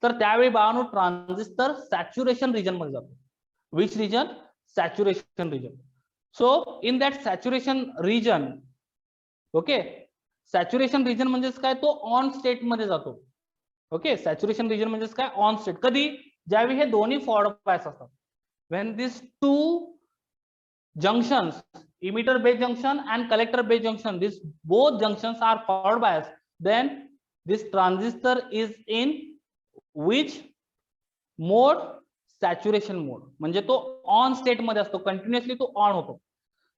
तर त्यावेळी बाळांनो ट्रान्झिस्टर सॅच्युरेशन रिजन मध्ये जातो. Which region, saturation region. So in that saturation region, okay, saturation region म्हणजेच काय, तो ऑन स्टेट मध्ये जातो. ओके, सॅच्युरेशन रिजन म्हणजेच काय, ऑन स्टेट. कधी, ज्यावेळी हे दोन्ही फॉरवर्ड बायस असतात. when these two junctions, emitter base junction and collector base junction, these both junctions are forward bias, then this transistor is in which mode, saturation mode. म्हणजे तो on state मध्ये असतो, continuously तो on होतो.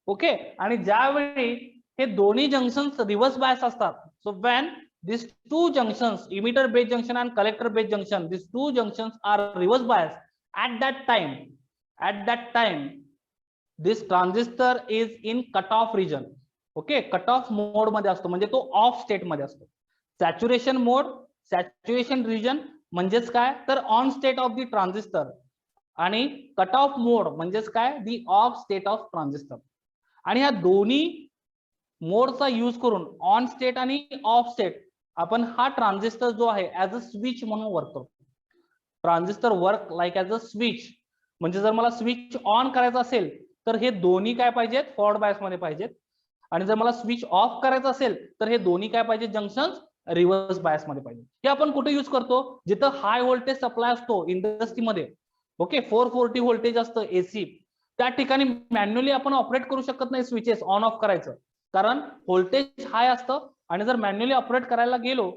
Okay. आणि ज्यावेळी हे दोन्ही जंक्शन्स रिव्हर्स बायस असतात, so when these two junctions, emitter base junction and collector base junction, these two junctions are reverse bias, at that time this transistor is in cut off region. Okay, cut off mode मध्ये असतो, म्हणजे तो of state मध्ये असतो. Saturation mode, saturation region म्हणजेच काय, तर on state of the transistor, आणि कट ऑफ मोड म्हणजेच काय, the of state of transistor. आणि ह्या दोन्ही मोडचा यूज करून ऑन स्टेट आणि ऑफ स्टेट आपण हा ट्रान्झिस्टर जो आहे ऍज अ स्विच म्हणून वर्क करतो. Transistor work like as a switch. म्हणजे जर मला स्विच ऑन करायचं असेल तर हे दोन्ही काय पाहिजेत, फॉरवर्ड बायस मध्ये पाहिजेत. आणि जर मला स्विच ऑफ करायचं असेल तर हे दोन्ही काय पाहिजे, जंक्शन रिव्हर्स बायस मध्ये पाहिजे. हे आपण कुठे यूज करतो, जिथं हाय व्होल्टेज सप्लाय असतो इंडस्ट्रीमध्ये. ओके, 440 व्होल्टेज असतं एसी, त्या ठिकाणी मॅन्युअली आपण ऑपरेट करू शकत नाही स्विचेस ऑन ऑफ करायचं, कारण व्होल्टेज हाय असतं. आणि जर मॅन्युअली ऑपरेट करायला गेलो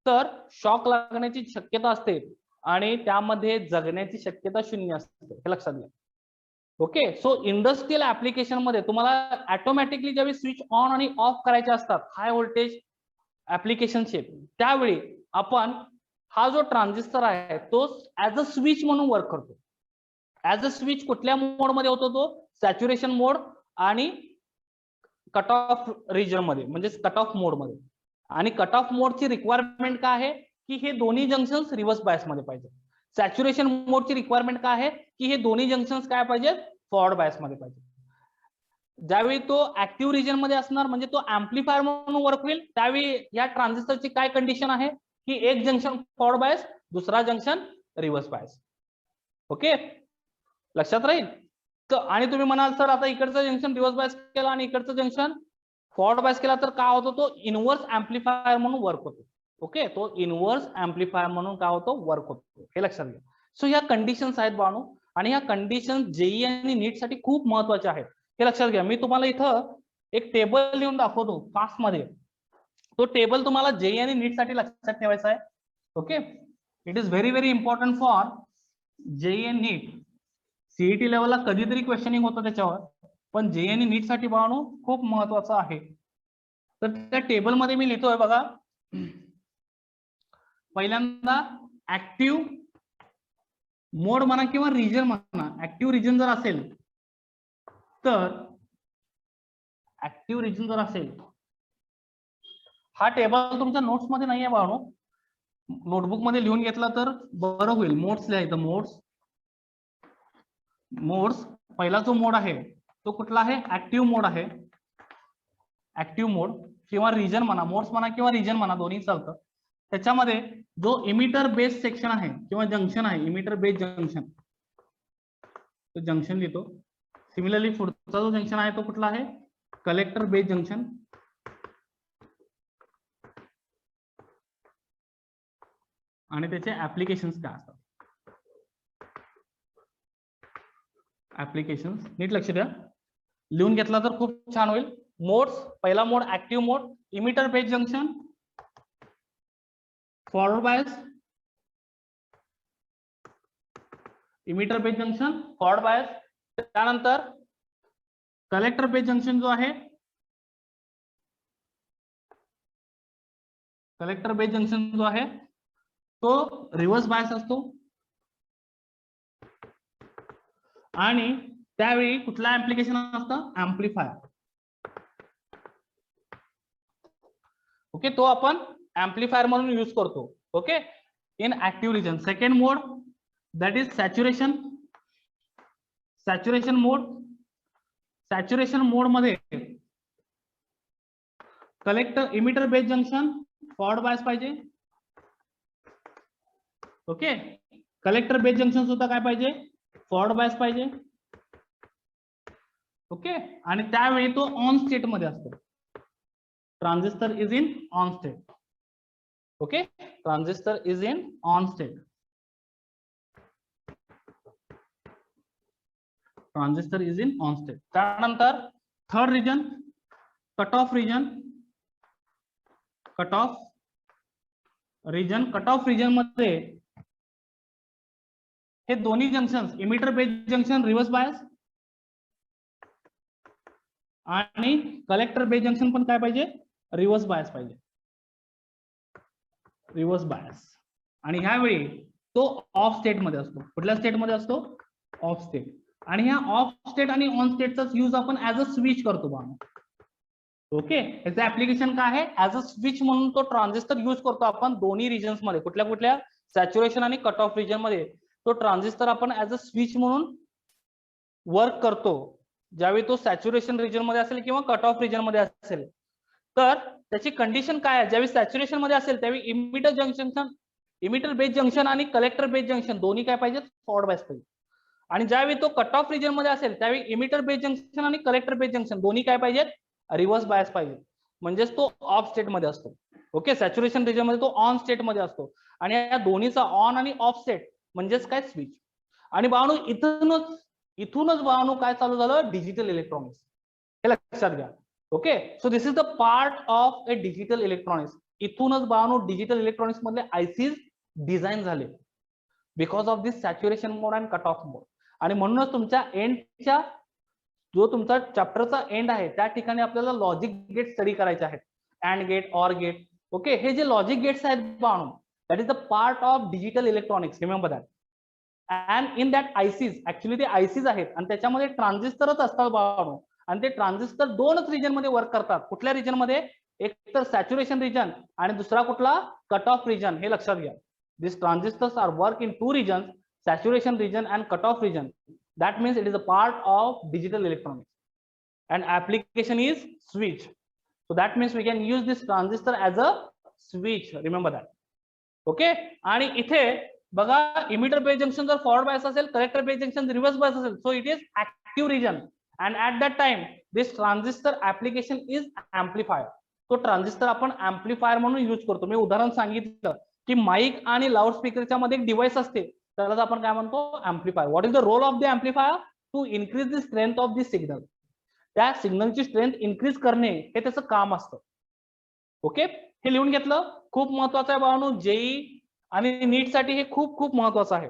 तर शॉक लागण्याची शक्यता असते आणि त्यामध्ये जगण्याची शक्यता शून्य असते, हे लक्षात घ्या. ओके. सो इंडस्ट्रियल ऍप्लिकेशन मध्ये तुम्हाला ऑटोमॅटिकली ज्यावेळी स्विच ऑन आणि ऑफ करायचे असतात हाय व्होल्टेज ऍप्लिकेशनचे, त्यावेळी आपण हा जो ट्रान्झिस्टर आहे तो ऍज अ स्विच म्हणून वर्क करतो. ऍज अ स्विच कुठल्या मोड मध्ये होतो, तो सॅच्युरेशन मोड आणि कट ऑफ रिजन मध्ये, म्हणजे कट ऑफ मोड मध्ये. आणि कट ऑफ मोडची रिक्वायरमेंट काय आहे, की हे दोन्ही जंक्शन्स रिव्हर्स बायस मध्ये पाहिजे. सॅच्युरेशन मोडची रिक्वायरमेंट काय आहे, की हे दोन्ही जंक्शन्स काय पाहिजेत, फॉरवर्ड बायस मध्ये पाहिजे. ज्यावेळी तो ऍक्टिव्ह रिजन मध्ये असणार, म्हणजे तो एम्प्लिफायर म्हणून वर्क होईल, त्यावेळी या ट्रान्झिस्टरची काय कंडिशन आहे, की एक जंक्शन फॉरवर्ड बायस, दुसरा जंक्शन रिव्हर्स बायस. ओके, लक्षात राहील. तर आणि तुम्ही म्हणाल सर आता इकडचं जंक्शन रिव्हर्स बायस केला आणि इकडचं जंक्शन फॉरवर्ड बायस केला तर काय होतो, तो इनव्हर्स एम्प्लिफायर म्हणून वर्क होतो. ओके, तो इनव्हर्स एम्प्लिफायर म्हणून काय होतो, वर्क होतो, हे लक्षात घ्या. सो ह्या कंडिशन्स आहेत बाळांनो, आणि ह्या कंडिशन जेईई आणि नीट साठी खूप महत्वाच्या आहेत, हे लक्षात घ्या. मी तुम्हाला इथं एक टेबल लिहून दाखवतो फास्ट मध्ये. तो टेबल तुम्हाला जेईई आणि नीट साठी लक्षात ठेवायचा आहे. Okay, it is very very important for JEE आणि नीट. सीईटी लेवलला कधीतरी क्वेश्चनिंग होतं त्याच्यावर, पण जेईई आणि नीट साठी बाळांनो खूप महत्वाचं आहे. तर त्या टेबल मध्ये मी लिहितोय बघा. पहिल्यांदा ऍक्टिव्ह मोड म्हणा किंवा रिजन म्हणा, ऍक्टिव्ह रिजन जर असेल तर, ऍक्टिव्ह रिजन जर असेल, हा टेबल तुमच्या नोट्स मध्ये नाहीये बाळांनो, नोटबुक मध्ये लिहून घेतला तर बरं होईल. मोड्स लिहायचं, मोड्स. पहिला जो मोड आहे तो कुठला आहे, ऍक्टिव्ह मोड आहे. ऍक्टिव्ह मोड किंवा रिजन म्हणा, मोड्स म्हणा किंवा रिजन म्हणा, दोन्ही चालतं. त्याच्यामध्ये जो इमिटर बेस सेक्शन आहे किंवा जंक्शन आहे, इमिटर बेस जंक्शन, तो जंक्शन लिहितो. सिमिलरली पुढचा जो जंक्शन आहे तो कुठला आहे, कलेक्टर बेस जंक्शन. आणि त्याचे ऍप्लिकेशन्स काय असतात. ऍप्लिकेशन्स नीट लक्ष द्या, लिहून घेतला तर खूप छान होईल. मोड्स, पहिला mode active mode, emitter base junction, forward bias, emitter base junction, forward bias. त्यानंतर कलेक्टर बेस जंक्शन जो आहे, कलेक्टर बेस जंक्शन जो आहे तो रिव्हर्स बायस असतो आणि त्यावेळी कुठला ऍप्लिकेशन असतं, ऍम्प्लिफायर. ओके, तो आपण ऍम्प्लिफायर म्हणून यूज करतो. Okay, in active region. Second mode that is saturation. Saturation mode, saturation mode मध्ये collector emitter base junction, forward bias पाहिजे. ओके, कलेक्टर बेस जंक्शन सुद्धा काय पाहिजे, फॉरवर्ड बायस पाहिजे. ओके, आणि त्यावेळी तो ऑन स्टेट मध्ये असतो. Transistor is in on state. Okay, transistor is in on state. Transistor is in on state. त्यानंतर third region cut off region. Cut off region, cut off region मध्ये हे दोन्ही junction, emitter base junction reverse bias आणि collector base junction पण काय पाहिजे, reverse bias पाहिजे. Reverse bias. आणि ह्यावेळी तो ऑफ स्टेट मध्ये असतो. कुठल्या स्टेट मध्ये असतो, ऑफ स्टेट. आणि ह्या ऑफ स्टेट आणि ऑन स्टेटचा यूज आपण ऍज अ स्विच करतो बाळा. ओके, याचं ऍप्लिकेशन काय आहे, ऍज अ स्विच म्हणून तो ट्रान्झिस्टर यूज करतो आपण दोन्ही रिजन्स मध्ये. कुठल्या कुठल्या, सॅच्युरेशन आणि कट ऑफ रिजन मध्ये तो ट्रान्झिस्टर आपण ऍज अ स्विच म्हणून वर्क करतो. ज्यावेळी तो सॅच्युरेशन रिजन मध्ये असेल किंवा कट ऑफ रिजन मध्ये असेल तर त्याची कंडिशन काय आहे, ज्यावेळी सॅच्युरेशन मध्ये असेल त्यावेळी emitter junction, emitter base junction आणि कलेक्टर बेस जंक्शन दोन्ही काय पाहिजेत, फॉरवर्ड बायस पाहिजे. आणि ज्यावेळी तो कट ऑफ रिजन मध्ये असेल त्यावेळी इमिटर बेस जंक्शन आणि कलेक्टर बेस जंक्शन दोन्ही काय पाहिजेत, रिव्हर्स बायस पाहिजे. म्हणजेच तो ऑफ स्टेट मध्ये असतो. ओके, सॅच्युरेशन रिजन मध्ये तो ऑन स्टेट मध्ये असतो. आणि या दोन्हीचा ऑन आणि ऑफ स्टेट म्हणजेच काय, स्विच. आणि बाळांनो इथूनच बाळांनो काय चालू झालं, डिजिटल इलेक्ट्रॉनिक्स. हे लक्षात घ्या. Okay, so this is the part of a digital electronics. इथूनच बाळांनो डिजिटल इलेक्ट्रॉनिक्स मधले आयसीज डिझाईन झाले because of this saturation mode and cut off mode. आणि म्हणूनच तुमच्या एंडच्या जो तुमचा चॅप्टरचा एंड आहे त्या ठिकाणी आपल्याला लॉजिक गेट स्टडी करायचे आहेत. And gate, or gate. Okay, हे जे लॉजिक गेट्स आहेत बाळांनो, that is the part of digital electronics. Remember that. And in that ICs, actually ते आयसीज आहेत आणि त्याच्यामध्ये ट्रान्झिस्टरच असतात बाळांनो. आणि ते ट्रान्झिस्टर दोनच रिजन मध्ये वर्क करतात. कुठल्या रिजन मध्ये, एक तर सॅच्युरेशन रिजन आणि दुसरा कुठला, कट ऑफ रिजन. हे लक्षात घ्या. This transistors are work in two regions, saturation region and cutoff region. That means it is a part of digital electronics and application is switch. So that means we can use this transistor as a switch. Remember that. Okay, आणि इथे बघा emitter base junction जर forward bias असेल, collector base junction reverse bias असेल, so it is active region and at that time this transistor application is amplifier. तो transistor आपण amplifier म्हणून use करतो. मी उदाहरण सांगितलं की माईक आणि लाऊड स्पीकरच्या मध्ये एक डिव्हाइस असते, त्याला आपण काय म्हणतो, amplifier. What is the role of the amplifier, to increase the strength of the signal. त्या सिग्नलची स्ट्रेंथ इन्क्रीज करणे हे त्याचं काम असतं. ओके, हे लिहून घेतलं, खूप महत्वाचं आहे बाळांनो. जेई आणि नीट साठी हे खूप खूप महत्वाचं आहे.